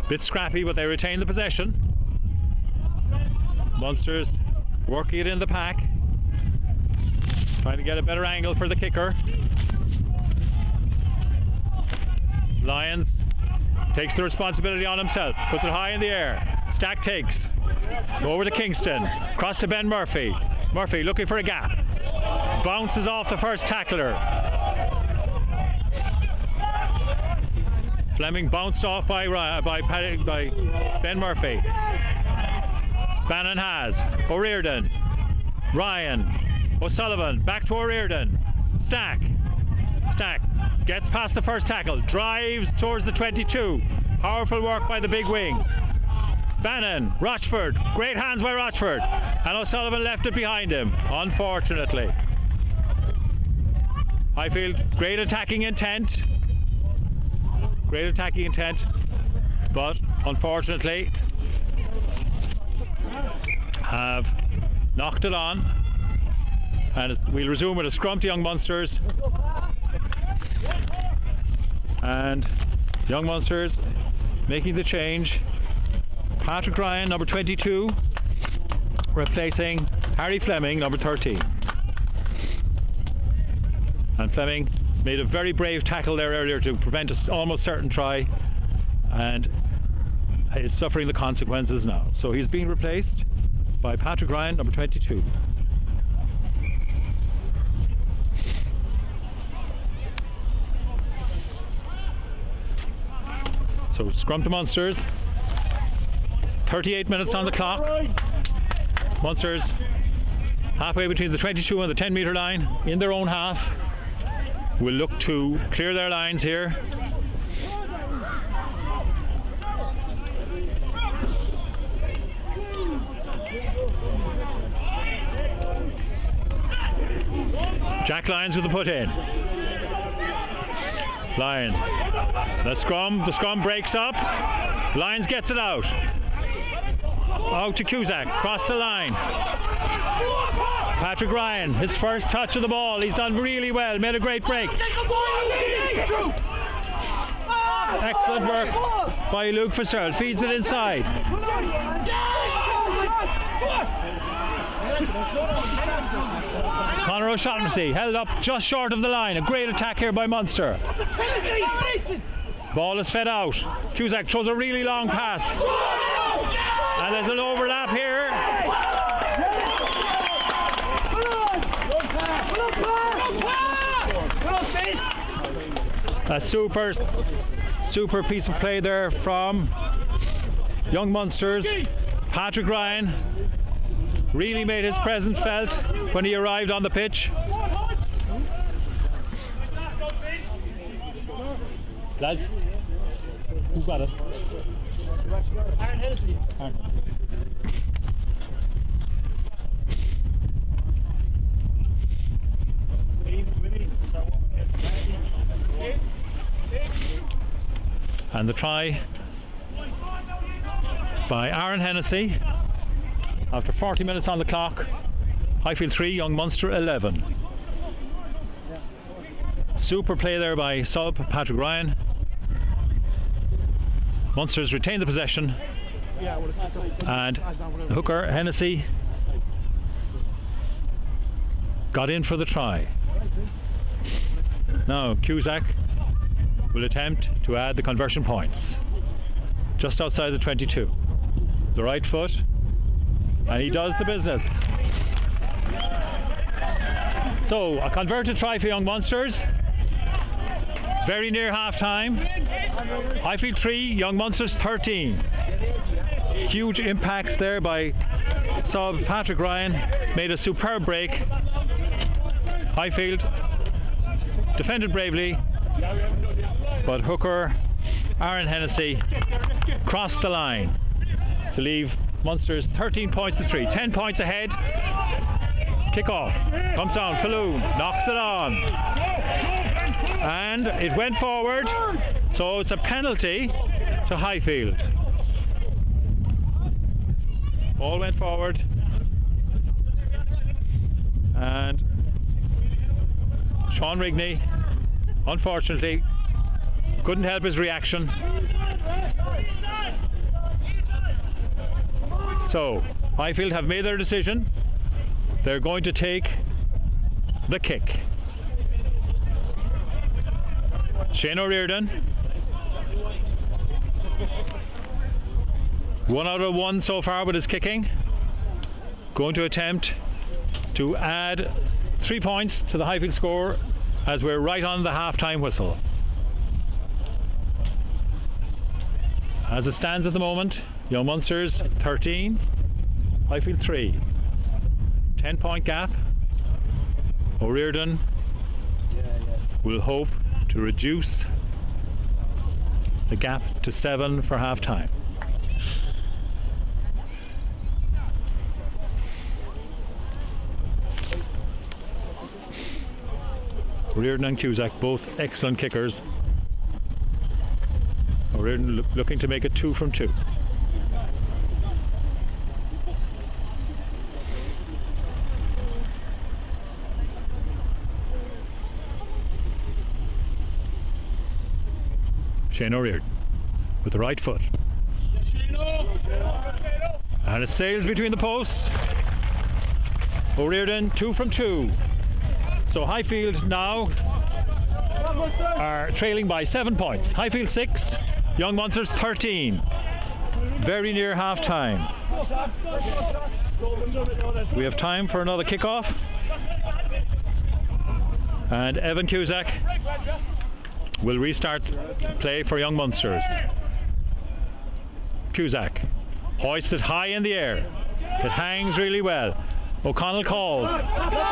Bit scrappy, but they retain the possession. Munsters working it in the pack, trying to get a better angle for the kicker. Lyons takes the responsibility on himself, puts it high in the air. Stack takes over to Kingston, across to Ben Murphy. Murphy looking for a gap, bounces off the first tackler. Fleming bounced off by Ben Murphy. Bannon has O'Riordan, Ryan, O'Sullivan, back to O'Riordan. Stack gets past the first tackle, drives towards the 22. Powerful work by the big wing. Bannon, Rochford, great hands by Rochford, and O'Sullivan left it behind him, unfortunately. Highfield, great attacking intent, but unfortunately have knocked it on, and we'll resume with a scrum to young Munsters. And young Munsters making the change. Patrick Ryan, number 22, replacing Harry Fleming, number 13. And Fleming made a very brave tackle there earlier to prevent an almost certain try, and is suffering the consequences now. So he's being replaced by Patrick Ryan, number 22. So scrum to Munsters. 38 minutes on the clock. Munsters halfway between the 22 and the 10 metre line in their own half. Will look to clear their lines here. Jack Lyons with the put in. Lyons. The scrum breaks up. Lyons gets it out. Out to Cusack, across the line. Patrick Ryan, his first touch of the ball. He's done really well, made a great break. Excellent work by Luke Fitzgerald. Feeds it inside. Conor O'Shaughnessy held up just short of the line. A great attack here by Munster. Ball is fed out. Cusack throws a really long pass. And there's an overlap here. A super piece of play there from Young Munsters. Patrick Ryan really made his presence felt when he arrived on the pitch. Lads, who got it? Aaron Hennessy. And the try by Aaron Hennessy after 40 minutes on the clock. Highfield 3, Young Munster 11. Super play there by sub Patrick Ryan. Munsters retain the possession, and the hooker Hennessy got in for the try. Now Cusack will attempt to add the conversion points just outside the 22. The right foot, and he does the business. So a converted try for Young Munsters. Very near half time. Highfield 3, Young Munsters 13. Huge impacts there by sub Patrick Ryan. Made a superb break. Highfield defended bravely, but hooker Aaron Hennessy crossed the line to leave Munsters 13 points to 3. 10 points ahead. Kick off. Comes down. Falloon knocks it on. And it went forward. So it's a penalty to Highfield. Ball went forward. And Sean Rigney, unfortunately, couldn't help his reaction. So Highfield have made their decision. They're going to take the kick. Shane O'Riordan, 1 out of 1 so far with his kicking. Going to attempt to add 3 points to the Highfield score as we're right on the half-time whistle. As it stands at the moment, Young Munsters 13, Highfield 3. 10-point gap. O'Riordan will hope to reduce the gap to 7 for half-time. O'Riordan and Cusack, both excellent kickers. O'Riordan looking to make it 2 from 2. Shane O'Riordan with the right foot. And it sails between the posts. O'Riordan 2 from 2. So Highfield now are trailing by 7 points. Highfield 6, Young Munsters 13. Very near half time. We have time for another kickoff. And Evan Cusack will restart play for Young Munsters. Cusack hoisted high in the air. It hangs really well. O'Connell calls.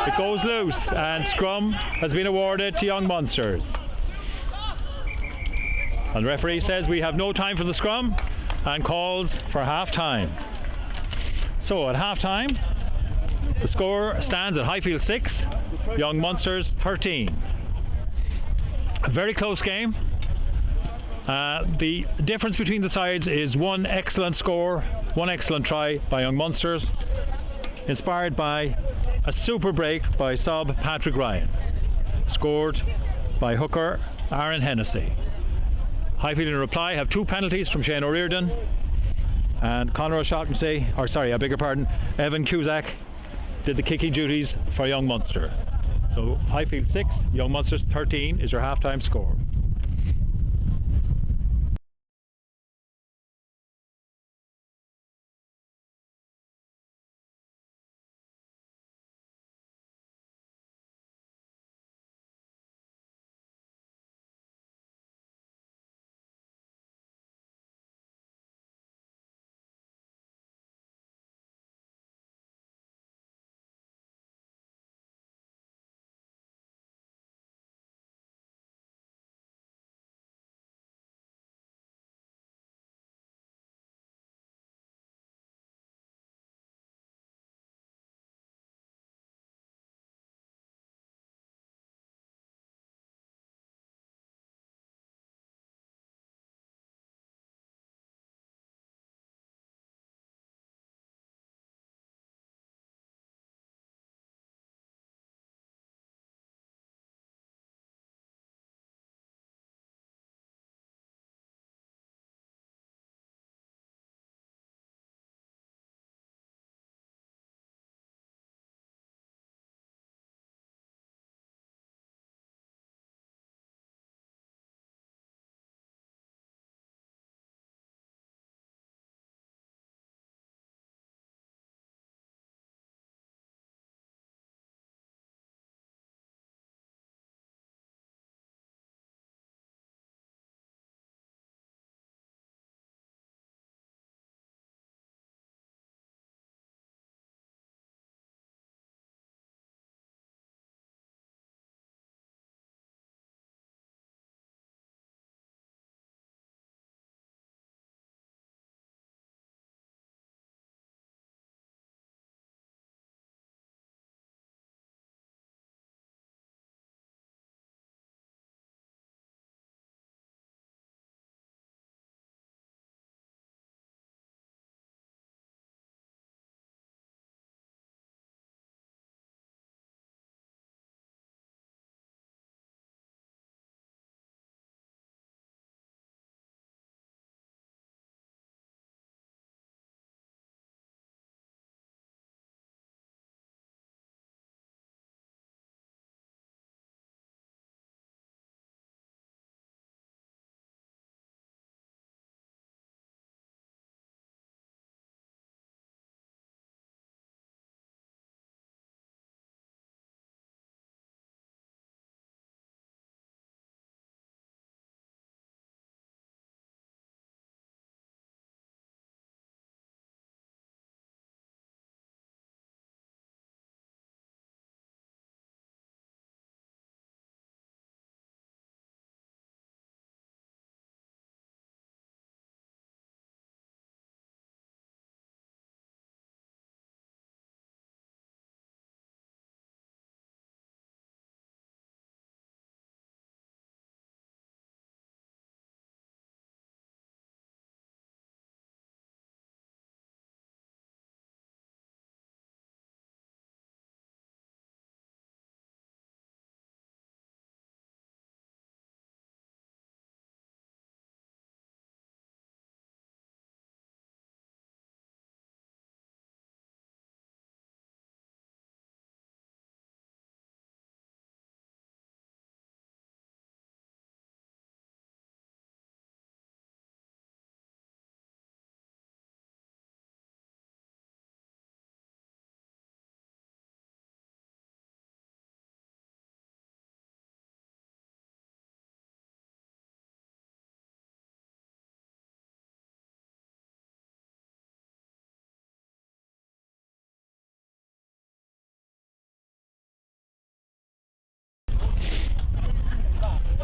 It goes loose, and scrum has been awarded to Young Munsters. And the referee says we have no time for the scrum and calls for half time. So at half time, the score stands at Highfield 6, Young Munsters 13. A very close game. The difference between the sides is one excellent score, one excellent try by Young Munsters, inspired by a super break by sub Patrick Ryan, scored by hooker Aaron Hennessy. Highfield in reply have 2 penalties from Shane O'Riordan and Conor O'Shaughnessy, or sorry, I beg your pardon, Evan Cusack did the kicking duties for Young Munster. So Highfield 6, Young Munsters 13 is your half-time score.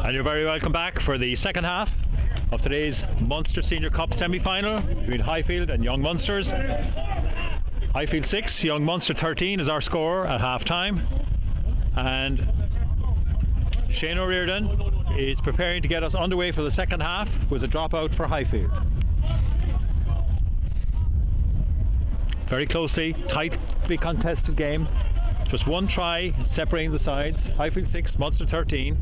And you're very welcome back for the second half of today's Munster Senior Cup semi-final between Highfield and Young Munsters. Highfield 6, Young Munster 13 is our score at half-time. And Shane O'Riordan is preparing to get us underway for the second half with a dropout for Highfield. Very closely, tightly contested game. Just one try separating the sides. Highfield 6, Munster 13.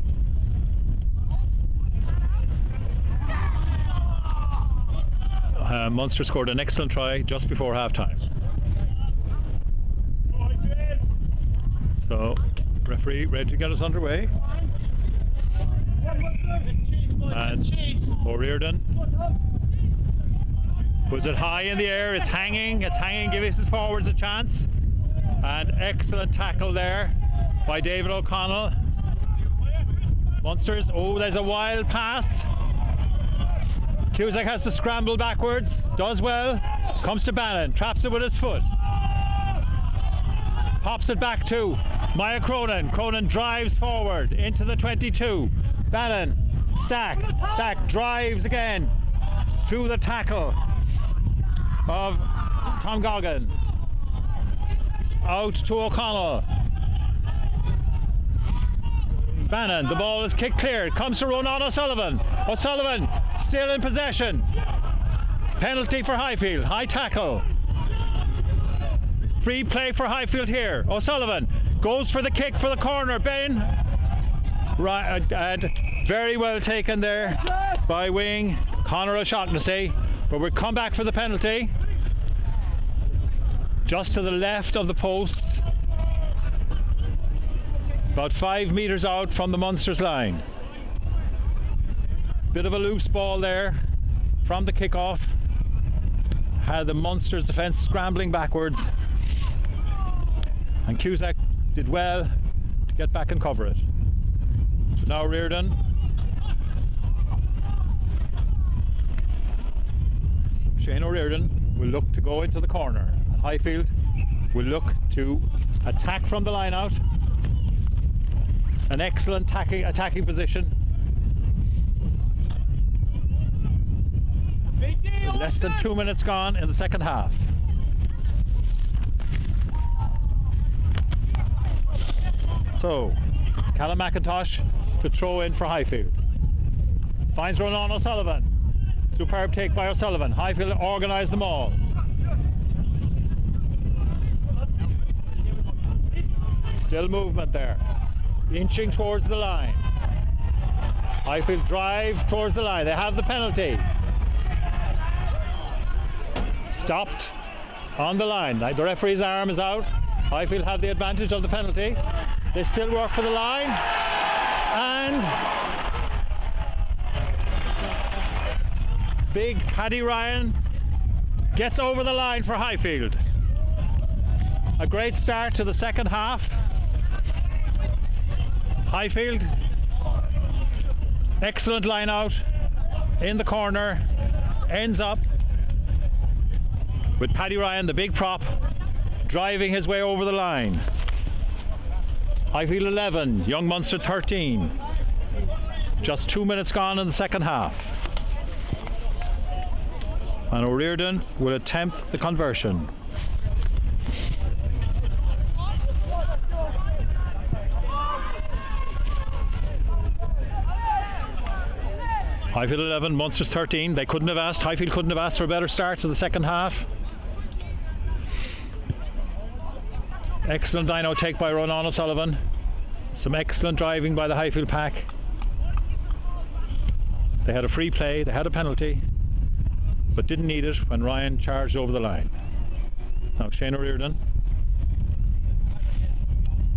Munster scored an excellent try just before half-time. So, referee ready to get us underway. And O'Riordan puts it high in the air, it's hanging, giving his forwards a chance. And excellent tackle there by David O'Connell. Munsters, oh, there's a wild pass. Cusack has to scramble backwards, does well, comes to Bannon, traps it with his foot. Pops it back to Maya Cronin. Cronin drives forward into the 22. Bannon, Stack drives again through the tackle of Tom Goggin. Out to O'Connell. Bannon, the ball is kicked clear. It comes to Ronan O'Sullivan. O'Sullivan still in possession. Penalty for Highfield. High tackle. Free play for Highfield here. O'Sullivan goes for the kick for the corner. Ben. Right, and very well taken there by wing Conor O'Shaughnessy. But we'll come back for the penalty. Just to the left of the posts. About 5 metres out from the Munsters line. Bit of a loose ball there from the kickoff. Had the Munsters defence scrambling backwards. And Cusack did well to get back and cover it. So now O'Riordan. Shane O'Riordan will look to go into the corner. And Highfield will look to attack from the line out. An excellent attacking position. Less than 2 minutes gone in the second half. So, Callum McIntosh to throw in for Highfield. Finds Ronan O'Sullivan. Superb take by O'Sullivan. Highfield organised them all. Still movement there. Inching towards the line. Highfield drive towards the line. They have the penalty. Stopped on the line. The referee's arm is out. Highfield have the advantage of the penalty. They still work for the line. And big Paddy Ryan gets over the line for Highfield. A great start to the second half. Highfield, excellent line out in the corner, ends up with Paddy Ryan, the big prop, driving his way over the line. Highfield 11, Young Munster 13. Just 2 minutes gone in the second half. And O'Riordan will attempt the conversion. Highfield 11, Munsters 13. They couldn't have asked, Highfield couldn't have asked for a better start to the second half. Excellent dino take by Ronan O'Sullivan. Some excellent driving by the Highfield pack. They had a free play, they had a penalty, but didn't need it when Ryan charged over the line. Now Shane O'Riordan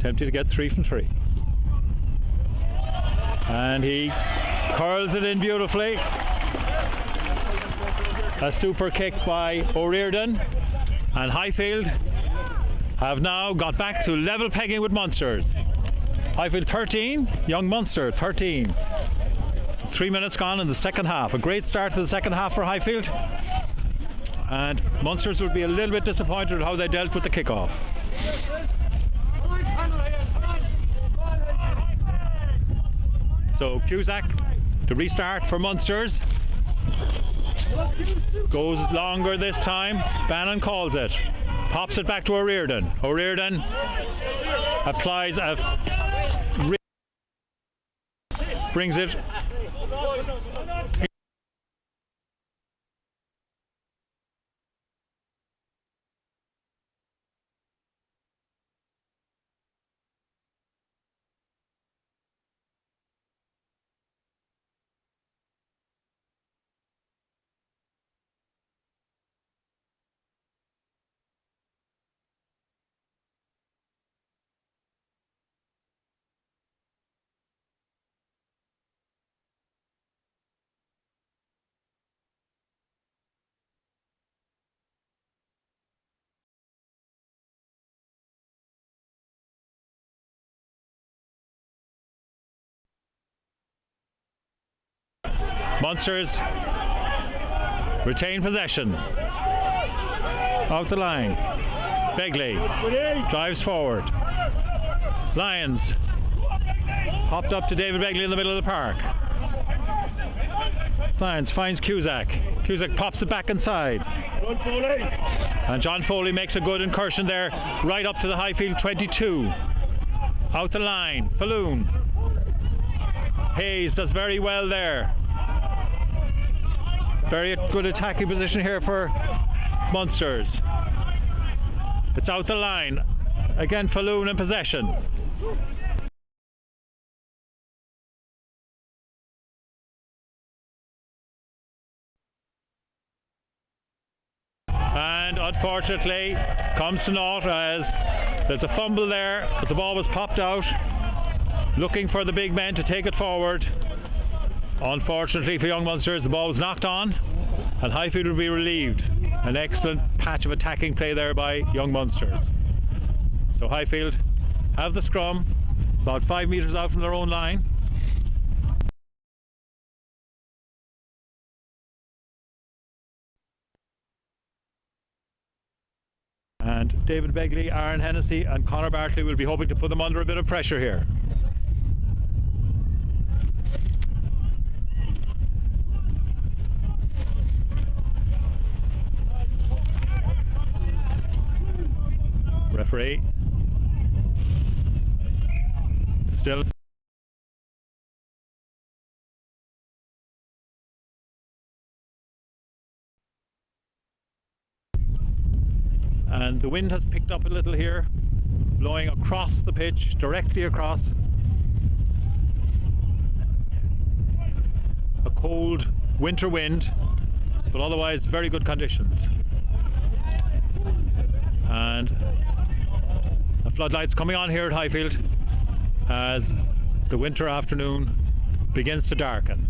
attempting to get 3 from 3. And he curls it in beautifully. A super kick by O'Riordan. And Highfield have now got back to level pegging with Munsters. Highfield 13, Young Munster 13. 3 minutes gone in the second half. A great start to the second half for Highfield. And Munsters will be a little bit disappointed with how they dealt with the kickoff. So Cusack to restart for Munsters. Goes longer this time. Bannon calls it. Pops it back to O'Riordan. O'Riordan applies a brings it. Munsters retain possession. Out the line. Begley drives forward. Lions popped up to David Begley in the middle of the park. Lions finds Cusack. Cusack pops it back inside. And John Foley makes a good incursion there, right up to the Highfield 22. Out the line. Falloon. Hayes does very well there. Very good attacking position here for Munsters. It's out the line. Again, Falloon in possession. And unfortunately, comes to naught as there's a fumble there as the ball was popped out. Looking for the big men to take it forward. Unfortunately for Young Munsters, the ball was knocked on and Highfield will be relieved. An excellent patch of attacking play there by Young Munsters. So Highfield have the scrum about 5 metres out from their own line. And David Begley, Aaron Hennessy and Conor Bartley will be hoping to put them under a bit of pressure here. Referee still and the wind has picked up a little here, blowing across the pitch, directly across. A cold winter wind, but otherwise very good conditions. And the floodlights coming on here at Highfield as the winter afternoon begins to darken.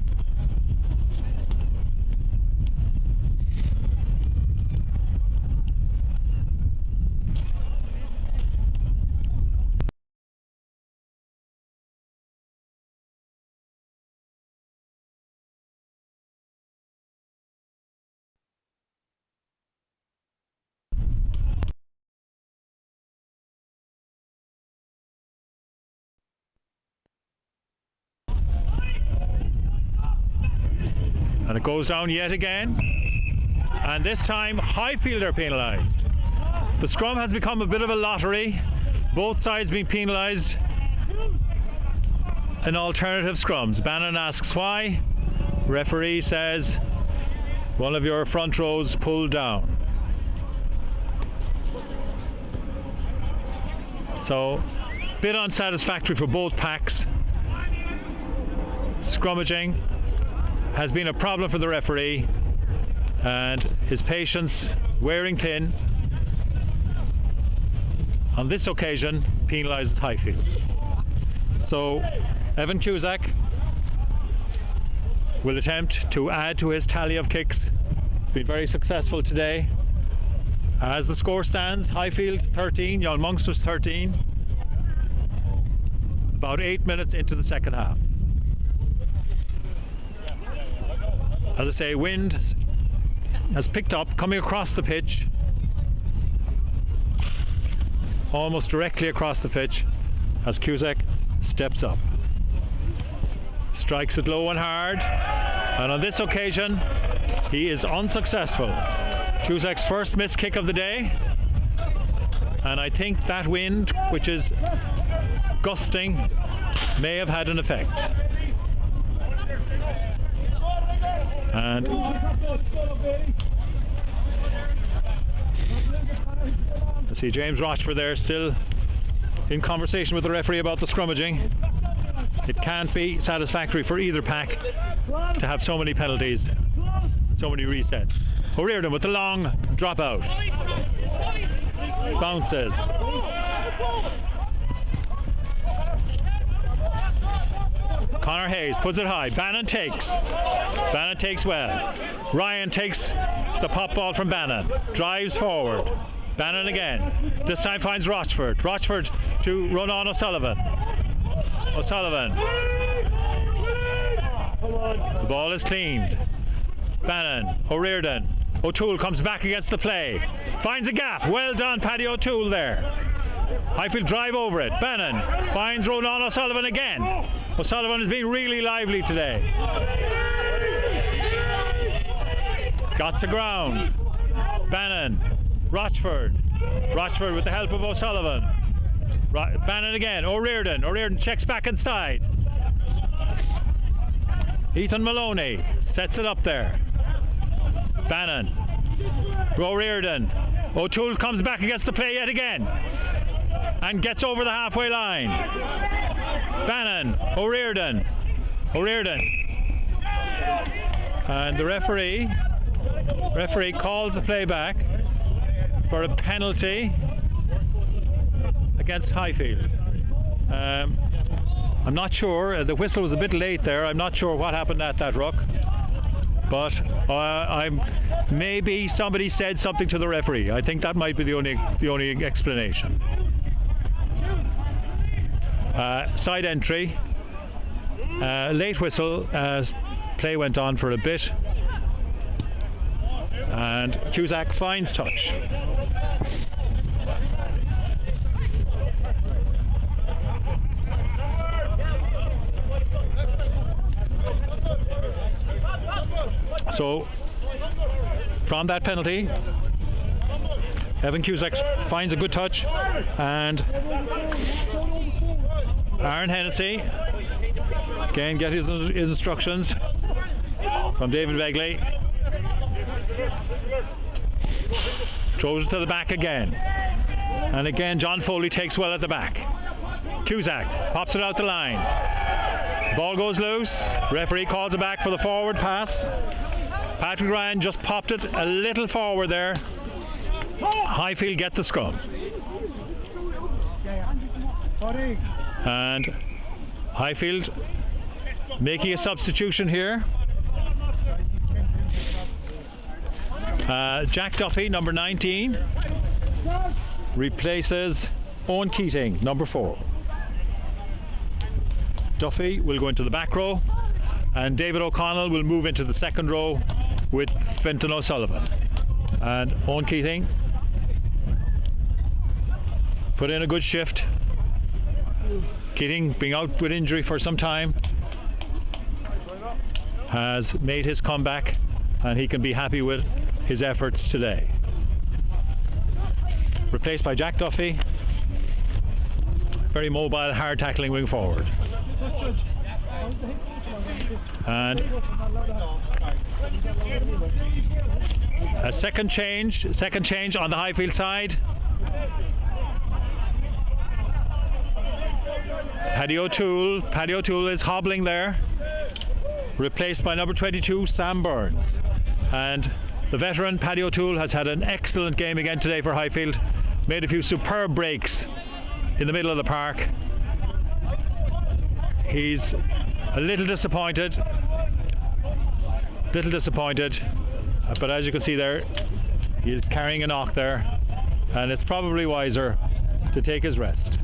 And it goes down yet again, and this time Highfield are penalised. The scrum has become a bit of a lottery, both sides being penalised in alternative scrums. Bannon asks why, referee says one of your front rows pulled down. So a bit unsatisfactory for both packs. Scrummaging has been a problem for the referee and his patience wearing thin. On this occasion, penalises Highfield. So Evan Cusack will attempt to add to his tally of kicks. Been very successful today. As the score stands, Highfield 13, Young Munsters 13. About 8 minutes into the second half. As I say, wind has picked up, coming across the pitch, almost directly across the pitch, as Cusack steps up. Strikes it low and hard, and on this occasion he is unsuccessful. Cusack's first missed kick of the day, and I think that wind, which is gusting, may have had an effect. And I see James Rochford there still in conversation with the referee about the scrummaging. It can't be satisfactory for either pack to have so many penalties, so many resets. O'Riordan with the long dropout. Bounces. Conor Hayes puts it high. Bannon takes. Bannon takes well. Ryan takes the pop ball from Bannon. Drives forward. Bannon again. This time finds Rochford. Rochford to run on O'Sullivan. O'Sullivan. The ball is cleaned. Bannon. O'Riordan. O'Toole comes back against the play. Finds a gap. Well done, Paddy O'Toole there. Highfield drive over it. Bannon finds Ronan O'Sullivan again. O'Sullivan has been really lively today. Got to ground. Bannon. Rochford. Rochford with the help of O'Sullivan. Bannon again. O'Riordan. O'Riordan checks back inside. Ethan Maloney sets it up there. Bannon. O'Riordan. O'Toole comes back against the play yet again and gets over the halfway line. Bannon. O'Riordan. O'Riordan. And the referee calls the play back for a penalty against Highfield. I'm not sure, the whistle was a bit late there. I'm not sure what happened at that ruck, but maybe somebody said something to the referee. I think that might be the only explanation. Side entry, late whistle as play went on for a bit, and Cusack finds touch. So from that penalty, Evan Cusack finds a good touch, and Aaron Hennessy again get his instructions from David Begley. Throws it to the back again, and again John Foley takes well at the back. Cusack pops it out the line. Ball goes loose. Referee calls it back for the forward pass. Patrick Ryan just popped it a little forward there. Highfield get the scrum. And Highfield making a substitution here. Jack Duffy, number 19, replaces Owen Keating, number 4. Duffy will go into the back row, and David O'Connell will move into the second row with Fenton O'Sullivan. And Owen Keating put in a good shift. Keating, being out with injury for some time, has made his comeback, and he can be happy with his efforts today. Replaced by Jack Duffy, very mobile, hard tackling wing forward. And a second change on the Highfield side. Paddy O'Toole is hobbling there, replaced by number 22 Sam Burns. And the veteran Paddy O'Toole has had an excellent game again today for Highfield. Made a few superb breaks in the middle of the park. He's a little disappointed, but as you can see there, he is carrying a knock there, and it's probably wiser to take his rest.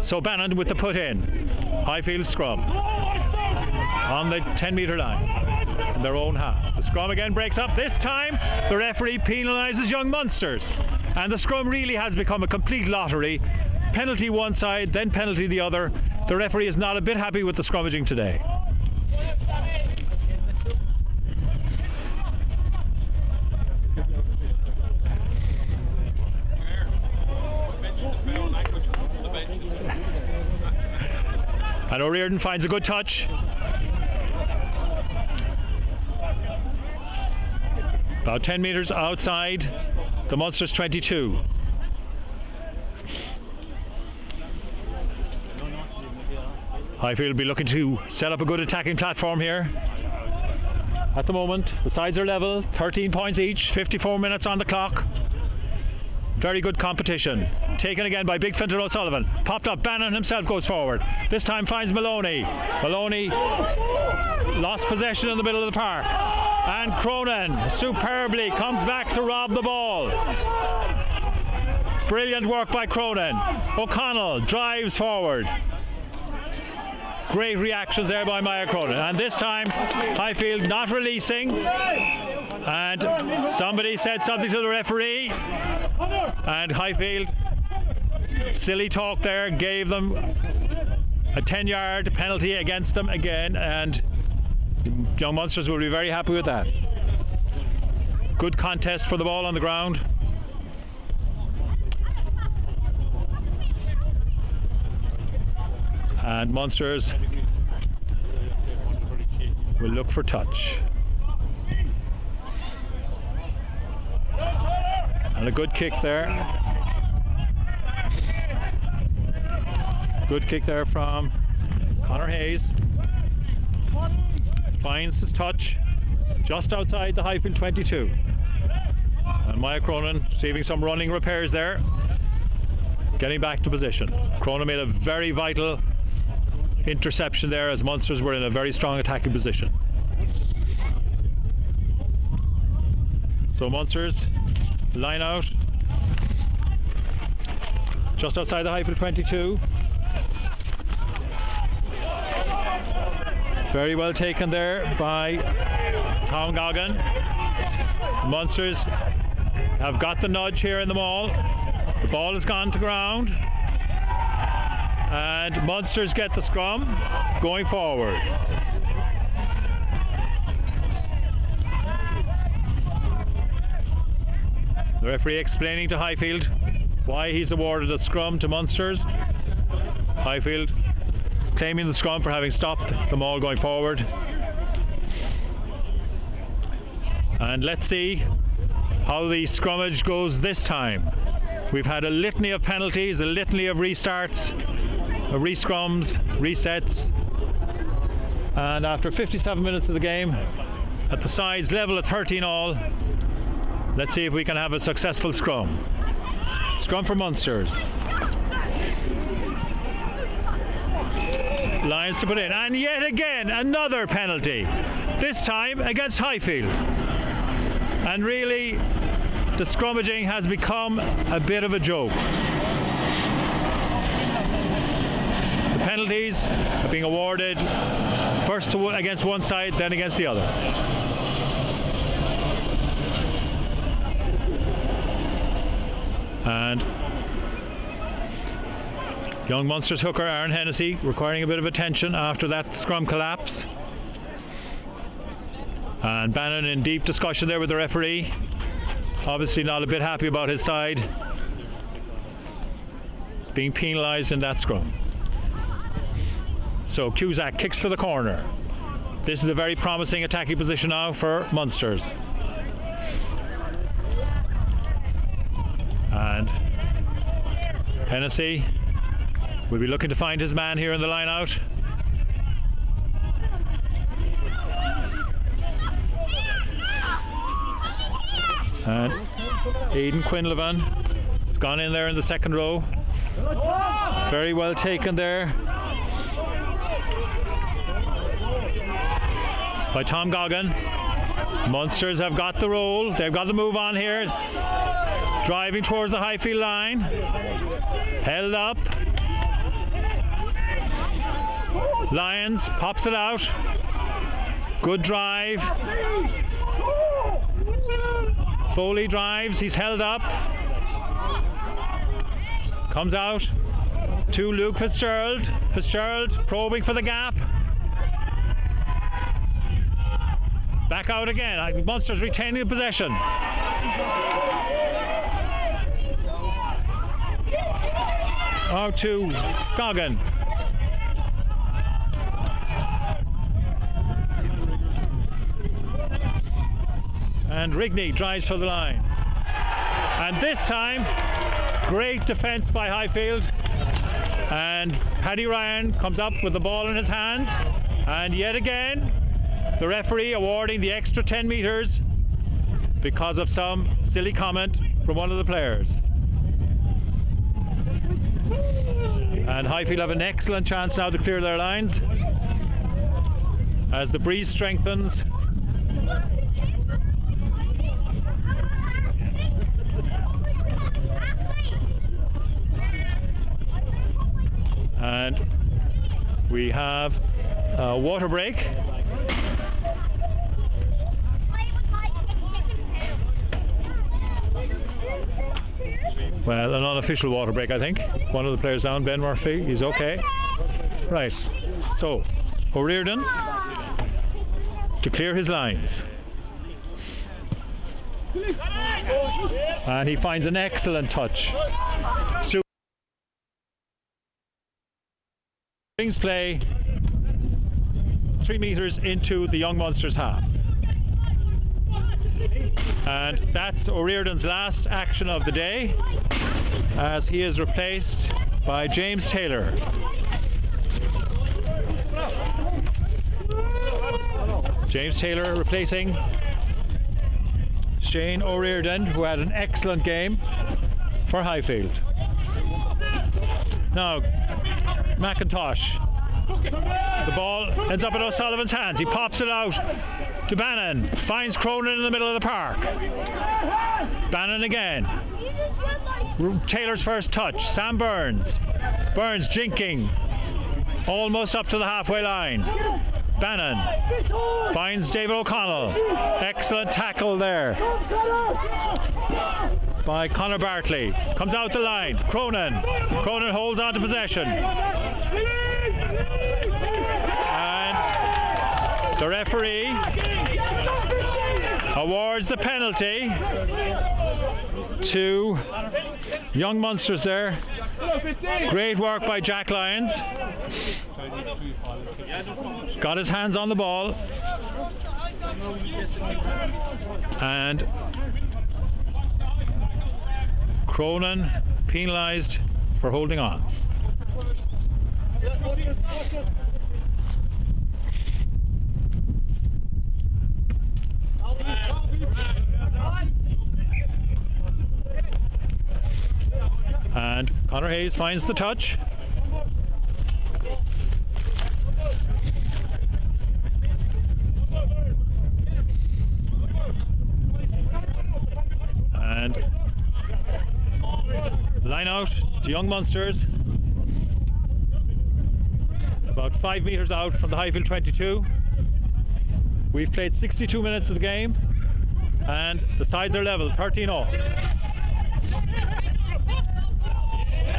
So Bannon with the put in. Highfield scrum on the 10-metre line in their own half. The scrum again breaks up. This time the referee penalises Young Munsters, and the scrum really has become a complete lottery. penalty one side, then penalty the other. The referee is not a bit happy with the scrummaging today. And O'Riordan finds a good touch. About 10 metres outside the Munster's 22. Highfield will be looking to set up a good attacking platform here. At the moment, the sides are level, 13 points each, 54 minutes on the clock. Very good competition. Taken again by Big Fintan O'Sullivan. Popped up, Bannon himself goes forward. This time finds Maloney. Maloney lost possession in the middle of the park. And Cronin superbly comes back to rob the ball. Brilliant work by Cronin. O'Connell drives forward. Great reactions there by Maya Cronin. And this time, Highfield not releasing. And somebody said something to the referee. And Highfield, silly talk there, gave them a 10-yard penalty against them again. And Young Munsters will be very happy with that. Good contest for the ball on the ground. And Munsters will look for touch. And a good kick there. Good kick there from Conor Hayes. Finds his touch just outside the Highfield 22. And Maya Cronin receiving some running repairs there. Getting back to position. Cronin made a very vital interception there as Munsters were in a very strong attacking position. So Munsters line out just outside the Highfield 22. Very well taken there by Tom Goggin. Munsters have got the nudge here in the maul. The ball has gone to ground. And Munsters get the scrum going forward. The referee explaining to Highfield why he's awarded a scrum to Munsters. Highfield claiming the scrum for having stopped the maul going forward. And let's see how the scrummage goes this time. We've had a litany of penalties, a litany of restarts, re-scrums, resets, and after 57 minutes of the game, at the sides level at 13 all, let's see if we can have a successful scrum. Scrum for Munsters. Lions to put in, and yet again another penalty, this time against Highfield. And really the scrummaging has become a bit of a joke. Penalties are being awarded first against one side, then against the other. And Young Munsters hooker Aaron Hennessy requiring a bit of attention after that scrum collapse. And Bannon in deep discussion there with the referee. Obviously not a bit happy about his side being penalised in that scrum. So Cusack kicks to the corner. This is a very promising attacking position now for Munsters. And Hennessy will be looking to find his man here in the line out. And Aidan Quinlivan has gone in there in the second row. Very well taken there by Tom Goggin. Munsters have got the roll. They've got the move on here. Driving towards the Highfield line. Held up. Lyons pops it out. Good drive. Foley drives. He's held up. Comes out. to Luke Fitzgerald. Fitzgerald probing for the gap. Back out again. Munster's retaining possession. Out to Goggin. And Rigney drives for the line. And this time, great defence by Highfield. And Paddy Ryan comes up with the ball in his hands. And yet again, the referee awarding the extra 10 metres because of some silly comment from one of the players. And Highfield have an excellent chance now to clear their lines as the breeze strengthens. And we have a water break. Well, an unofficial water break, I think. One of the players down, Ben Murphy, he's okay. Right, so O'Riordan to clear his lines. And he finds an excellent touch. Brings play 3 metres into the Young Munsters half. And that's O'Riordan's last action of the day, as he is replaced by James Taylor. James Taylor replacing Shane O'Riordan, who had an excellent game for Highfield. Now McIntosh, the ball ends up in O'Sullivan's hands. He pops it out to Bannon, finds Cronin in the middle of the park. Bannon again. Taylor's first touch. Sam Burns jinking almost up to the halfway line. Bannon finds David O'Connell. Excellent tackle there by Conor Bartley. Comes out the line. Cronin holds on to possession. And the referee awards the penalty to Young Munsters there. Great work by Jack Lyons. Got his hands on the ball. And Cronin penalised for holding on. And Conor Hayes finds the touch. And line out to Young Munsters. About 5 metres out from the Highfield 22. We've played 62 minutes of the game and the sides are level, 13-all.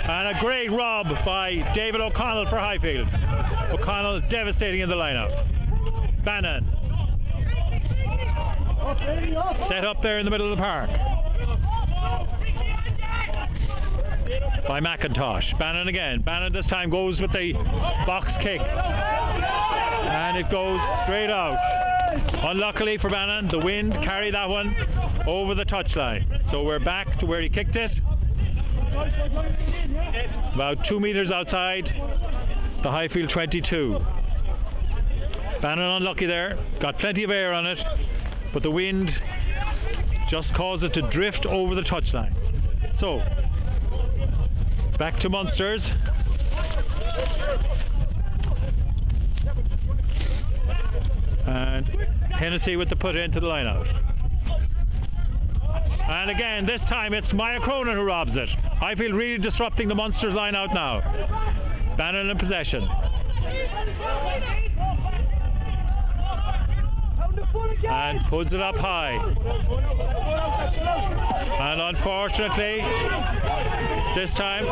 And a great rob by David O'Connell for Highfield. O'Connell devastating in the lineup. Bannon set up there in the middle of the park by McIntosh. Bannon again. Bannon this time goes with the box kick and it goes straight out. Unluckily for Bannon, the wind carried that one over the touchline. So we're back to where he kicked it. About 2 metres outside the Highfield 22. Bannon unlucky there, got plenty of air on it, but the wind just caused it to drift over the touchline. So, back to Munsters. And Hennessy with the put into the line out. And again, this time it's Maya Cronin who robs it. Highfield really disrupting the Munsters line out now. Bannon in possession. and puts it up high. And unfortunately, this time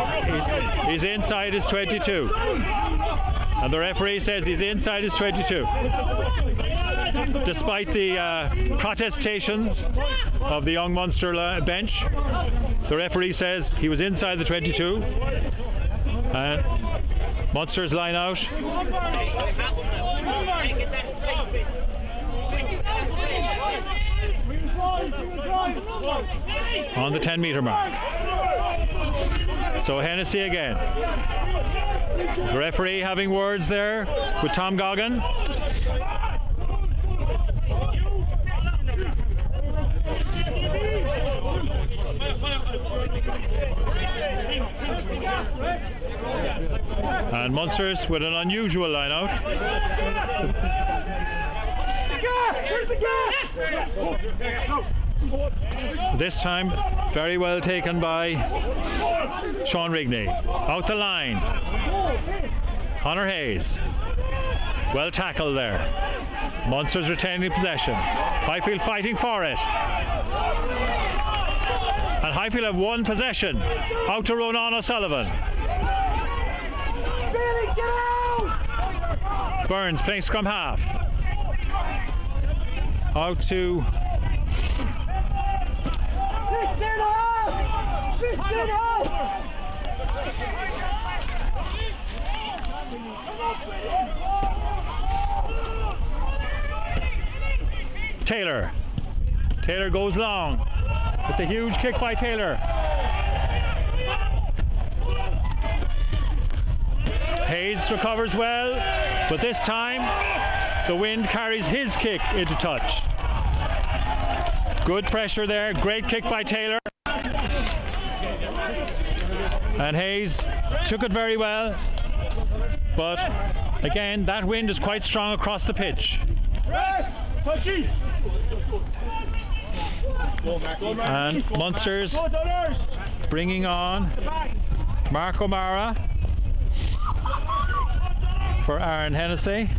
he's inside his 22. And the referee says he's inside his 22. Despite the protestations of the young Munster bench, the referee says he was inside the 22. And Munster's line out. On the 10-metre mark. So Hennessy again. The referee having words there with Tom Goggin. And Munster's with an unusual line out. This time very well taken by Sean Rigney. Out the line. Conor Hayes. Well tackled there. Munster's retaining possession. Highfield fighting for it. And Highfield have one possession. Out to Ronan O'Sullivan. Burns playing scrum half. Out to Taylor. Taylor goes long. It's a huge kick by Taylor. Hayes recovers well, but this time the wind carries his kick into touch. Good pressure there, great kick by Taylor. And Hayes took it very well, but again that wind is quite strong across the pitch. And Munster's bringing on Mark O'Mara for Aaron Hennessy.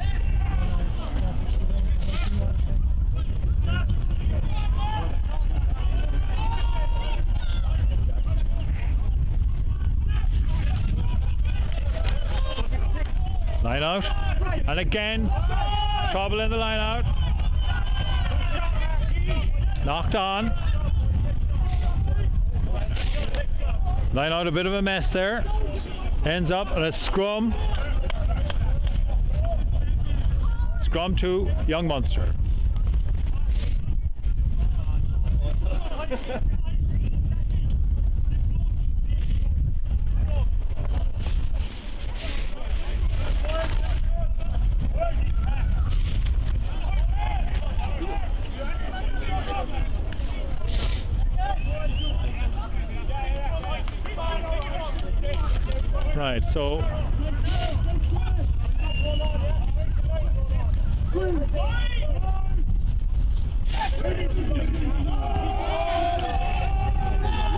Line out, and again trouble in the line out. Knocked on. Line out, a bit of a mess there. Ends up on a scrum. Scrum to young Munster. Right, so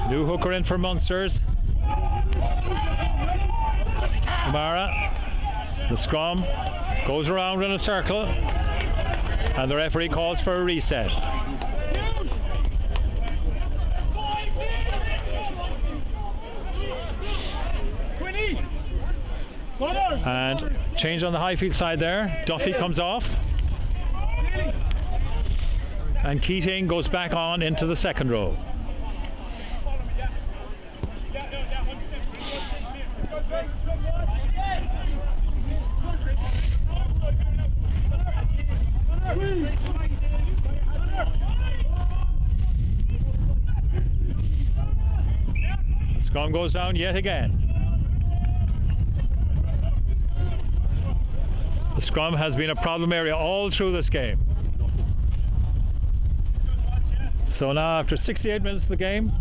new hooker in for Munsters. O'Mara, the scrum goes around in a circle, and the referee calls for a reset. And change on the Highfield side there. Duffy comes off. And Keating goes back on into the second row. The scrum goes down yet again. The scrum has been a problem area all through this game. So now after 68 minutes of the game,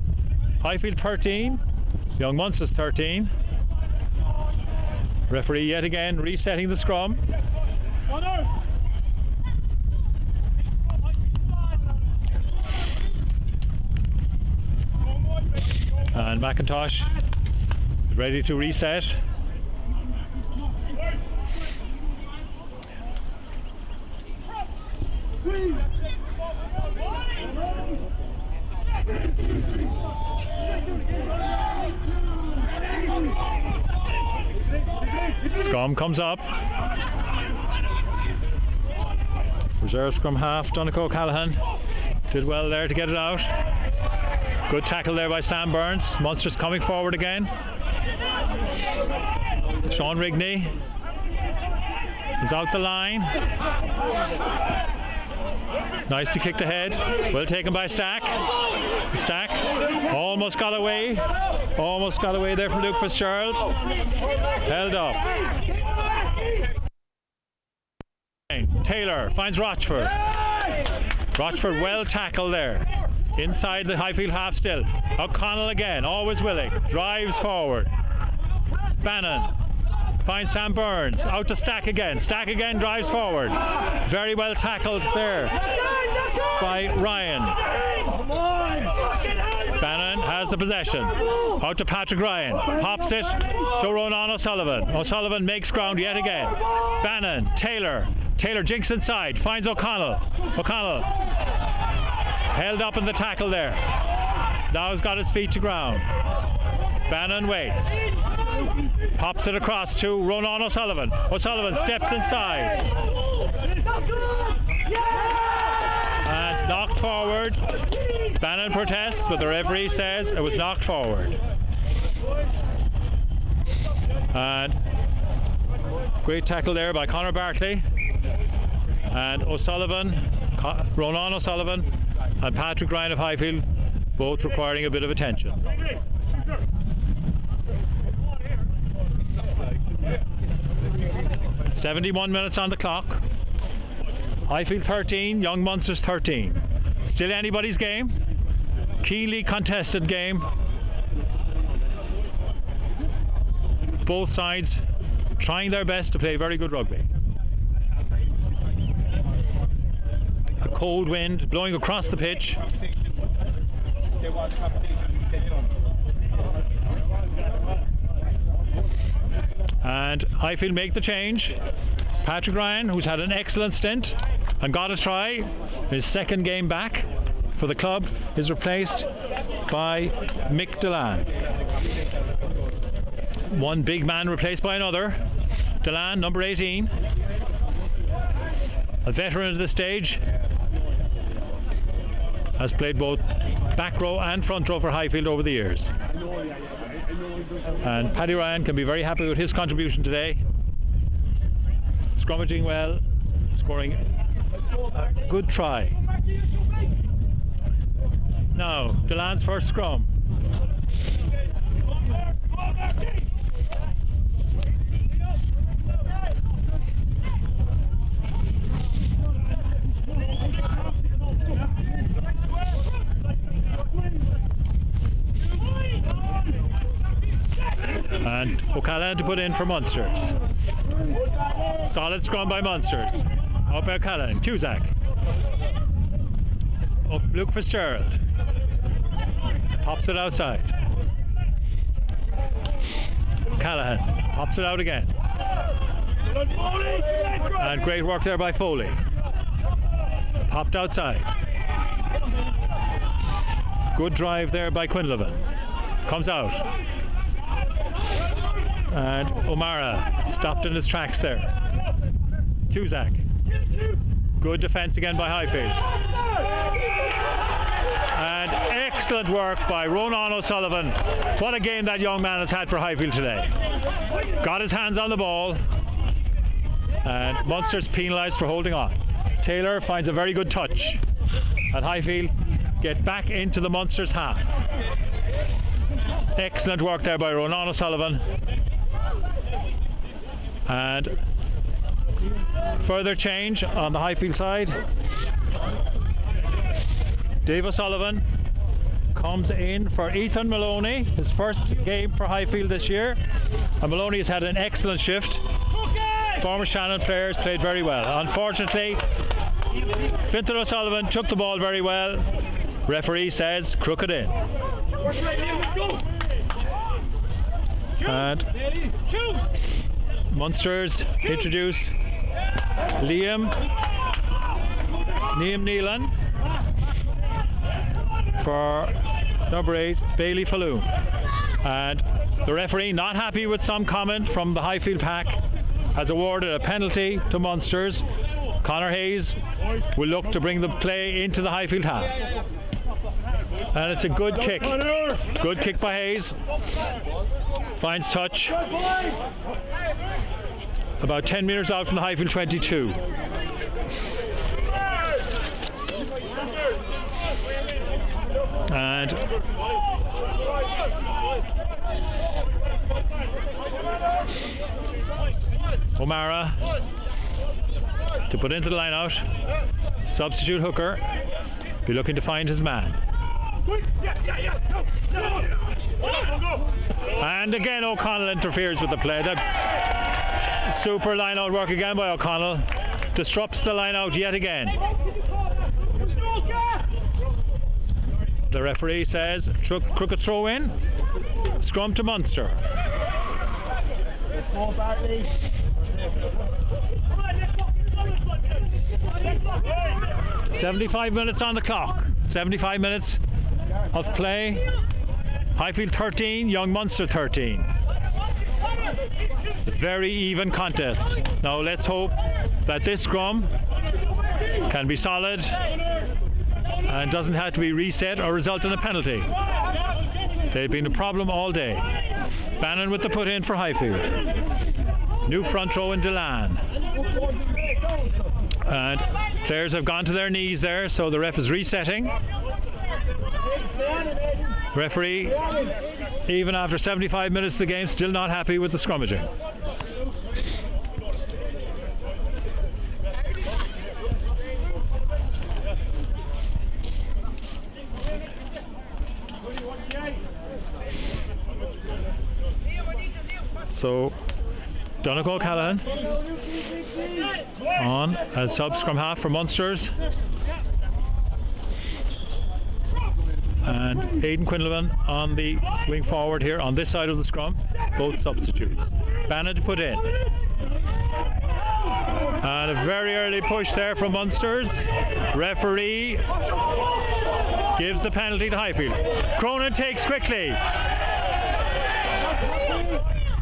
Highfield 13, Young Munsters 13. Referee yet again resetting the scrum. And McIntosh is ready to reset. Scrum comes up. Reserve scrum half, Donegal O'Callaghan did well there to get it out. Good tackle there by Sam Burns. Munster's coming forward again. Sean Rigney is out the line. Nicely kicked ahead. Well taken by Stack. Stack almost got away. Almost got away there from Luke Fitzgerald. Held up. Taylor finds Rochford. Rochford well tackled there. Inside the Highfield half still. O'Connell again, always willing. Drives forward. Bannon finds Sam Burns. Out to Stack again. Stack again drives forward. Very well tackled there by Ryan. Bannon has the possession. Out to Patrick Ryan. Pops it to Ronan O'Sullivan. O'Sullivan makes ground yet again. Bannon, Taylor. Taylor jinks inside. Finds O'Connell. O'Connell held up in the tackle there. Now he's got his feet to ground. Bannon waits. Pops it across to Ronan O'Sullivan. O'Sullivan steps inside. And knocked forward. Bannon protests, but the referee says it was knocked forward. And great tackle there by Conor Barkley. And O'Sullivan, Ronan O'Sullivan and Patrick Ryan of Highfield both requiring a bit of attention. .71 minutes on the clock. Highfield 13, Young Munsters 13. Still anybody's game. Keenly contested game. Both sides trying their best to play very good rugby. A cold wind blowing across the pitch. And Highfield make the change. Patrick Ryan, who's had an excellent stint and got a try, his second game back for the club, is replaced by Mick Delan. One big man replaced by another. Delan, number 18, a veteran at this stage, has played both back row and front row for Highfield over the years. And Paddy Ryan can be very happy with his contribution today. Scrummaging well, scoring a good try. Now, Delan's first scrum. And O'Callaghan to put in for Munsters. Solid scrum by Munsters. Up by O'Callaghan. Cusack. Up Luke Fitzgerald. Pops it outside. O'Callaghan pops it out again. And great work there by Foley. Popped outside. Good drive there by Quinlivan. Comes out. And O'Mara stopped in his tracks there. Cusack. Good defence again by Highfield. And excellent work by Ronan O'Sullivan. What a game that young man has had for Highfield today. Got his hands on the ball. And Munster's penalised for holding on. Taylor finds a very good touch. And Highfield get back into the Munsters half. Excellent work there by Ronan O'Sullivan. And further change on the Highfield side. Dave O'Sullivan comes in for Ethan Maloney, his first game for Highfield this year. And Maloney has had an excellent shift. Former Shannon players played very well. Unfortunately, Fintan O'Sullivan took the ball very well. Referee says crooked in. And Munsters introduce Liam Neelan for number 8, Bailey Falloon. And the referee, not happy with some comment from the Highfield pack, has awarded a penalty to Munsters. Conor Hayes will look to bring the play into the Highfield half. And it's a good kick. Good kick by Hayes. Finds touch. About 10 metres out from the Highfield 22. And O'Mara to put into the line out. Substitute hooker be looking to find his man. And again O'Connell interferes with the play. The super line out work again by O'Connell. Disrupts the line out yet again. The referee says crooked throw in. Scrum to Munster. 75 minutes on the clock. 75 minutes of play. Highfield 13, Young Munster 13. A very even contest. Now let's hope that this scrum can be solid and doesn't have to be reset or result in a penalty. They've been a problem all day. Bannon with the put in for Highfield. New front row in Delan. And players have gone to their knees there, so the ref is resetting. Referee, even after 75 minutes of the game, still not happy with the scrummaging. So Donnacha O'Callaghan on as sub scrum half for Munsters, and Aidan Quinlivan on the wing forward here on this side of the scrum, both substitutes. Bannon to put in, and a very early push there from Munsters. Referee gives the penalty to Highfield. Cronin takes quickly,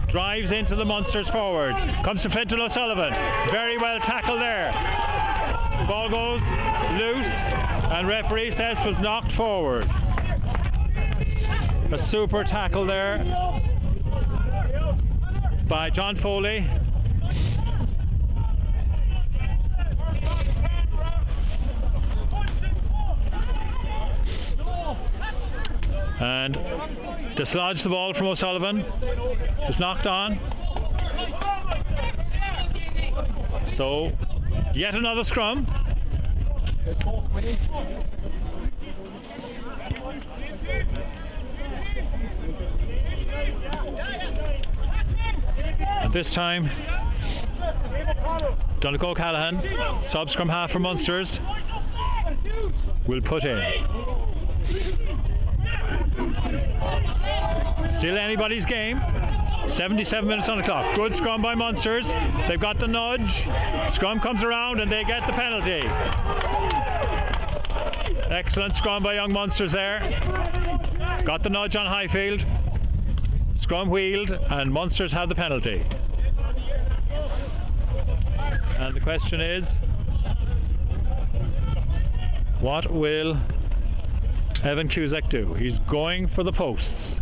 drives into the Munsters forwards, comes to Fenton O'Sullivan, very well tackled there. The ball goes loose and referee says it was knocked forward. A super tackle there by John Foley. And dislodged the ball from O'Sullivan. Was knocked on. So yet another scrum. And this time Donnacha O'Callaghan, sub scrum half for Munsters, will put in. Still anybody's game. 77 minutes on the clock. Good scrum by Munsters. They've got the nudge. Scrum comes around and they get the penalty. Excellent scrum by Young Munsters there. Got the nudge on Highfield. Scrum wheeled and Munsters have the penalty. And the question is, what will Evan Cusack do? He's going for the posts.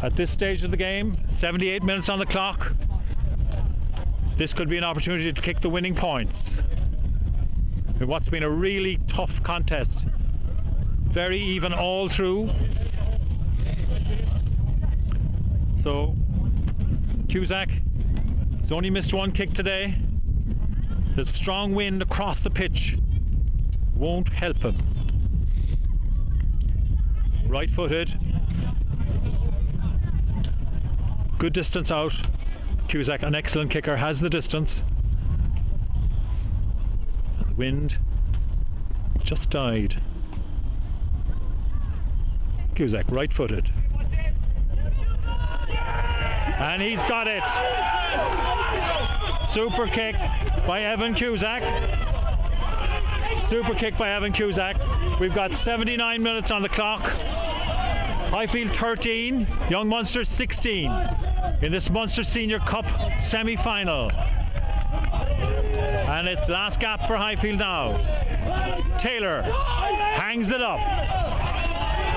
At this stage of the game, 78 minutes on the clock, this could be an opportunity to kick the winning points in what's been a really tough contest. Very even all through. So Cusack has only missed one kick today. The strong wind across the pitch won't help him. Right-footed. Good distance out. Cusack, an excellent kicker, has the distance. And the wind just died. Cusack, right-footed. And he's got it. Super kick by Evan Cusack. Super kick by Evan Cusack. We've got 79 minutes on the clock. Highfield 13, Young Munster 16 in this Munster Senior Cup semi-final. And it's last gap for Highfield now. Taylor hangs it up.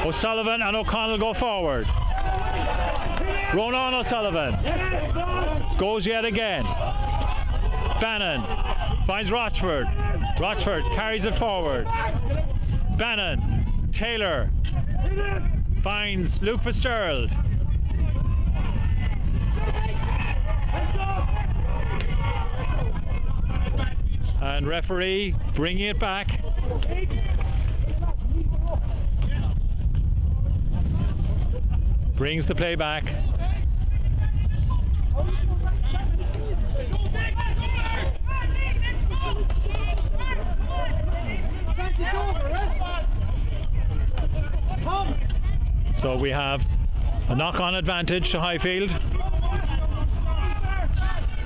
O'Sullivan and O'Connell go forward. Ronan O'Sullivan goes yet again. Bannon finds Rochford. Rochford carries it forward. Bannon, Taylor finds Luke Fitzgerald. And referee bringing it back. Brings the play back. So we have a knock-on advantage to Highfield.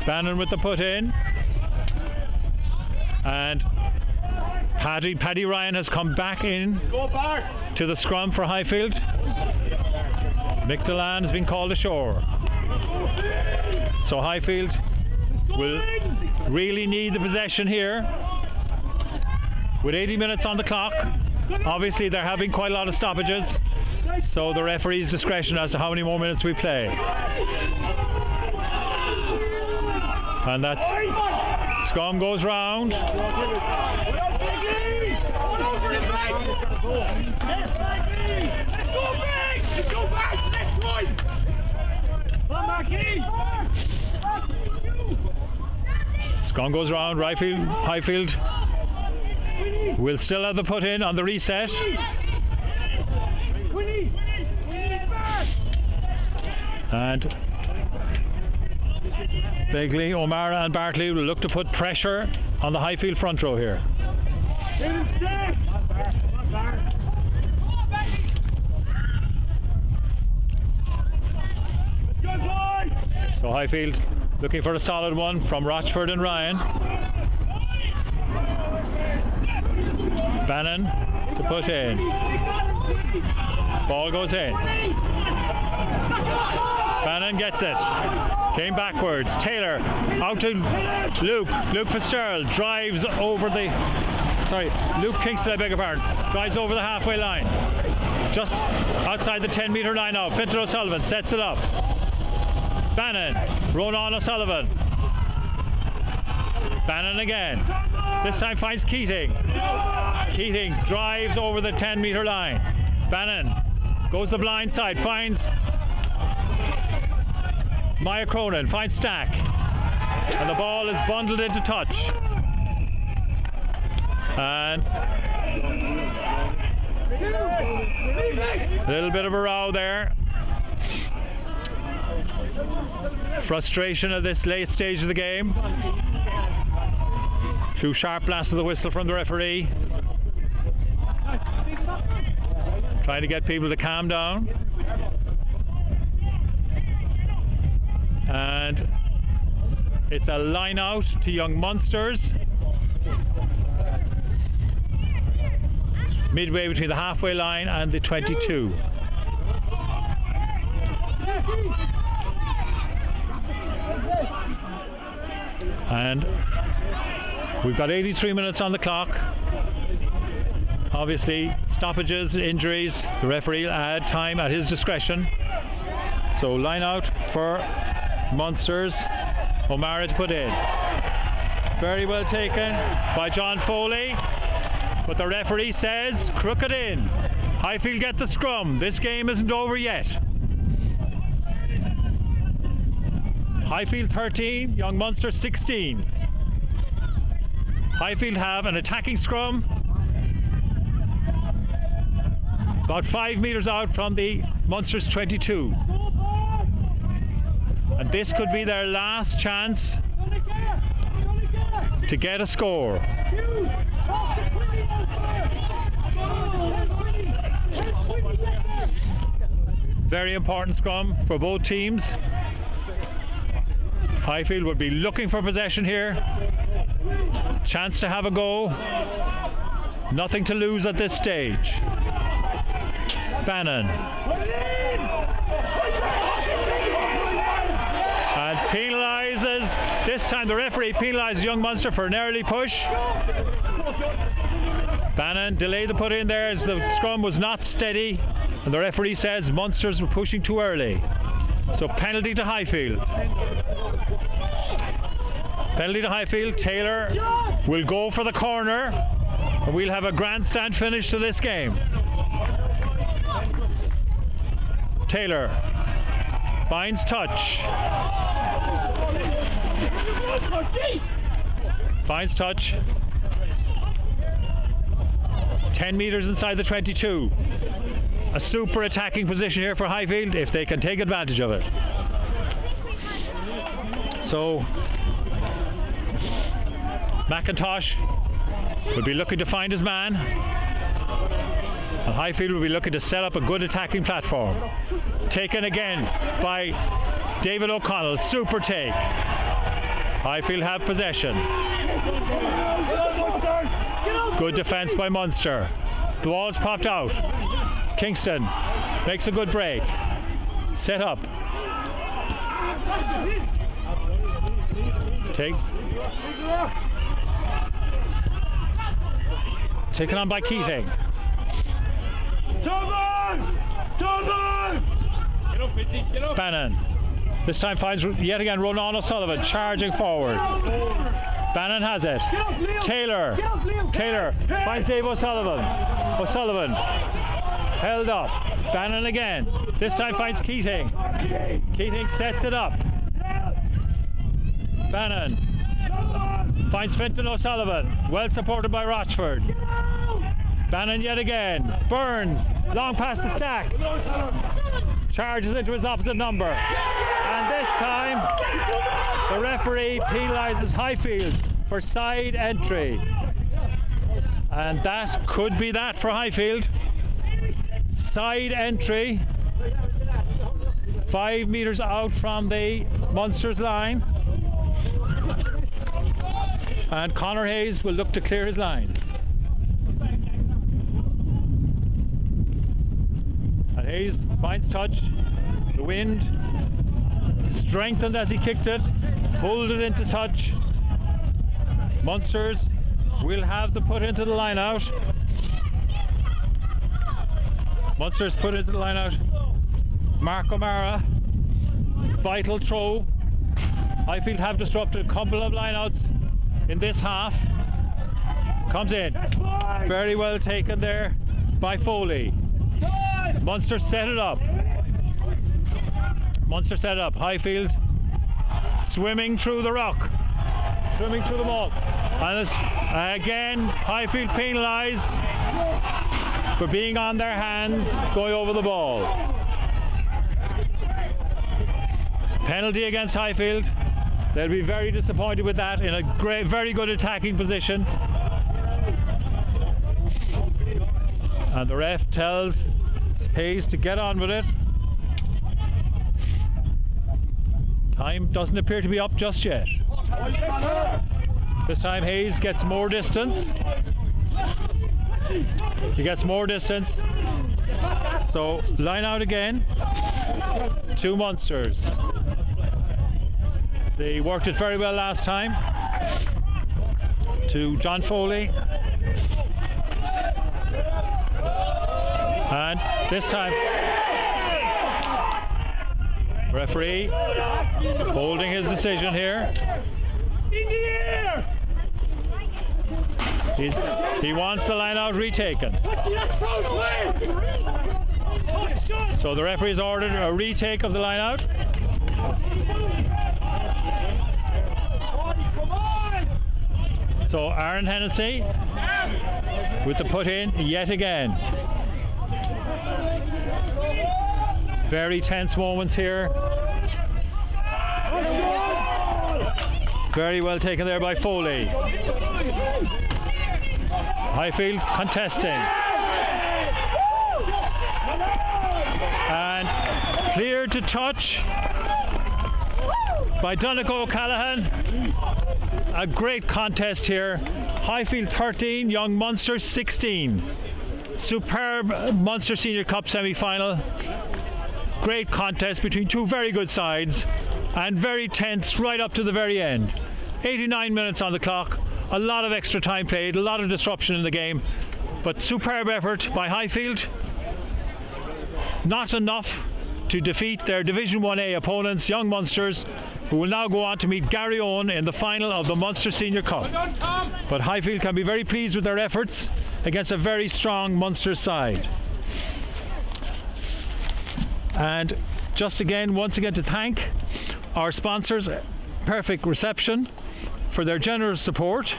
Bannon with the put in. And Paddy Ryan has come back in to the scrum for Highfield. Mick Delan has been called ashore. So Highfield will really need the possession here. With 80 minutes on the clock, obviously there have been quite a lot of stoppages, so the referee's discretion as to how many more minutes we play. And that's scrum goes round. Scrum goes round. Highfield will still have the put in on the reset. And Begley, O'Mara and Bartley will look to put pressure on the Highfield front row here. So Highfield looking for a solid one from Rochford and Ryan. Bannon to put in. Ball goes in. Bannon gets it. Came backwards. Taylor out to Luke. Luke Fitzgerald drives over the... Sorry, Luke Kingston, I beg your pardon. Drives over the halfway line. Just outside the 10-metre line now. Fintan O'Sullivan sets it up. Bannon. Ronan O'Sullivan. Bannon again. This time finds Keating. Keating drives over the 10-metre line. Bannon goes the blind side. Finds Maya Cronin, finds Stack, and the ball is bundled into touch. And a little bit of a row there. Frustration at this late stage of the game. A few sharp blasts of the whistle from the referee. Trying to get people to calm down. And it's a line out to Young Munsters. Midway between the halfway line and the 22. And we've got 83 minutes on the clock. Obviously, stoppages, injuries, the referee will add time at his discretion. So line out for Munsters. O'Mara to put in. Very well taken by John Foley. But the referee says crooked in. Highfield get the scrum. This game isn't over yet. Highfield 13, Young Munster 16. Highfield have an attacking scrum about 5 metres out from the Munster's 22. And this could be their last chance to get a score. Very important scrum for both teams. Highfield would be looking for possession here. Chance to have a go. Nothing to lose at this stage. Bannon. And penalises. This time the referee penalises young Munster for an early push. Bannon delayed the put in there as the scrum was not steady, and the referee says Munsters were pushing too early. So penalty to Highfield. Penalty to Highfield. Taylor will go for the corner, and we'll have a grandstand finish to this game. Taylor finds touch. Finds touch. 10 metres inside the 22. A super attacking position here for Highfield if they can take advantage of it. So McIntosh will be looking to find his man, and Highfield will be looking to set up a good attacking platform. Taken again by David O'Connell. Super take. Highfield have possession. Good defence by Munster. The ball's popped out. Kingston makes a good break. Set up. Taken on by Keating. Bannon. This time finds yet again Ronan O'Sullivan charging forward. Bannon has it. Taylor finds Dave O'Sullivan. O'Sullivan held up. Bannon again. This time finds Keating. Keating sets it up. Bannon finds Fintan O'Sullivan. Well supported by Rochford. Bannon yet again. Burns. Long past the stack. Charges into his opposite number. And this time the referee penalises Highfield for side entry. And that could be that for Highfield. Side entry. 5 metres out from the Munster's line. And Conor Hayes will look to clear his lines. And Hayes finds touch. The wind strengthened as he kicked it, pulled it into touch. Munsters will have the put into the line out. Munsters put into the line out. Mark O'Mara, vital throw. Highfield have disrupted a couple of lineouts in this half. Comes in. Very well taken there by Foley. Munster set it up. Munster set it up. Highfield swimming through the rock. Swimming through the ball. And again, Highfield penalised for being on their hands going over the ball. Penalty against Highfield. They'll be very disappointed with that in a great, very good attacking position. And the ref tells Hayes to get on with it. Time doesn't appear to be up just yet. This time Hayes gets more distance. He gets more distance. So line out again. 2 Munsters. They worked it very well last time. To John Foley. And this time referee holding his decision here. He wants the line out retaken. So the referee's ordered a retake of the line out. So Aaron Hennessy with the put in yet again. Very tense moments here. Very well taken there by Foley. Highfield contesting. And cleared to touch by Donegal O'Callaghan. a great contest here. Highfield 13, Young Munster 16. Superb Munster Senior Cup semi-final. Great contest between two very good sides and very tense right up to the very end. 89 minutes on the clock, a lot of extra time played, a lot of disruption in the game, but superb effort by Highfield. Not enough to defeat their Division 1A opponents, Young Munsters, who will now go on to meet Garryowen in the final of the Munster Senior Cup. But Highfield can be very pleased with their efforts against a very strong Munster side. And just again, once again, to thank our sponsors, Perfect Reception, for their generous support.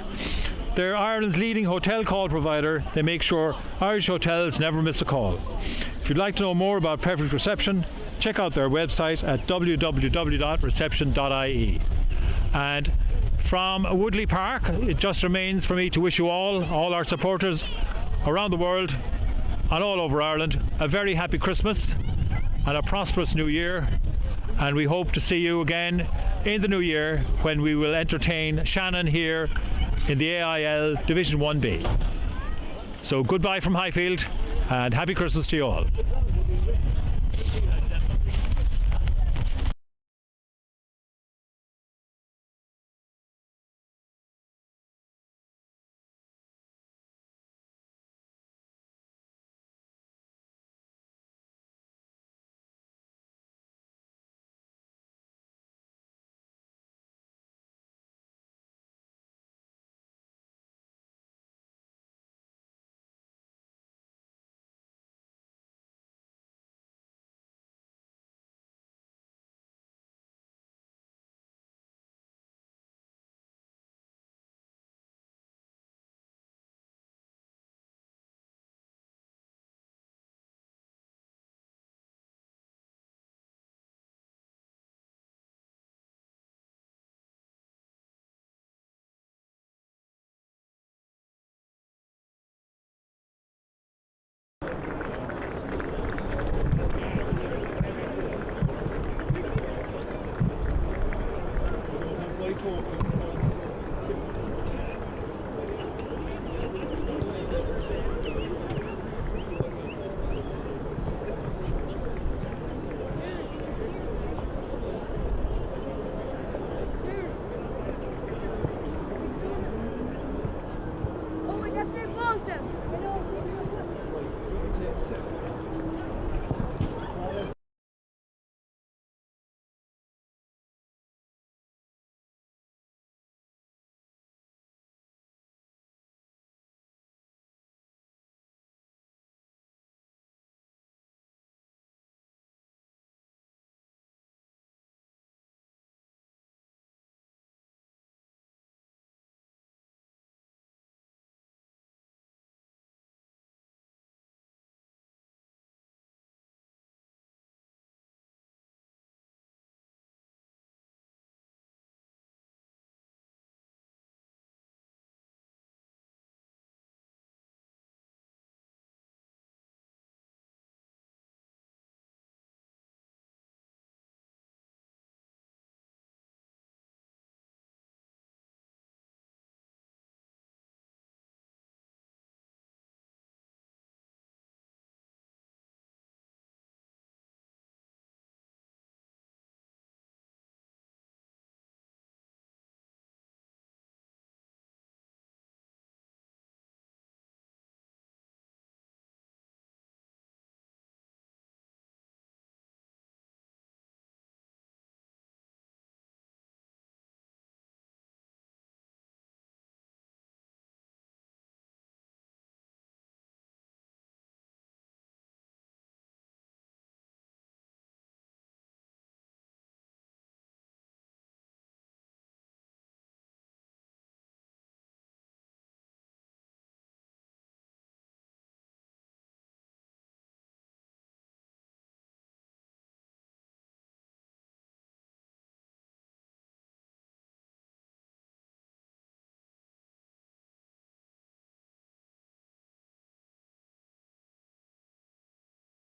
They're Ireland's leading hotel call provider. They make sure Irish hotels never miss a call. If you'd like to know more about Perfect Reception, check out their website at www.reception.ie. And from Woodleigh Park, it just remains for me to wish you all our supporters around the world and all over Ireland, a very happy Christmas and a prosperous new year. And we hope to see you again in the new year when we will entertain Shannon here in the AIL Division 1B. So goodbye from Highfield and happy Christmas to you all. White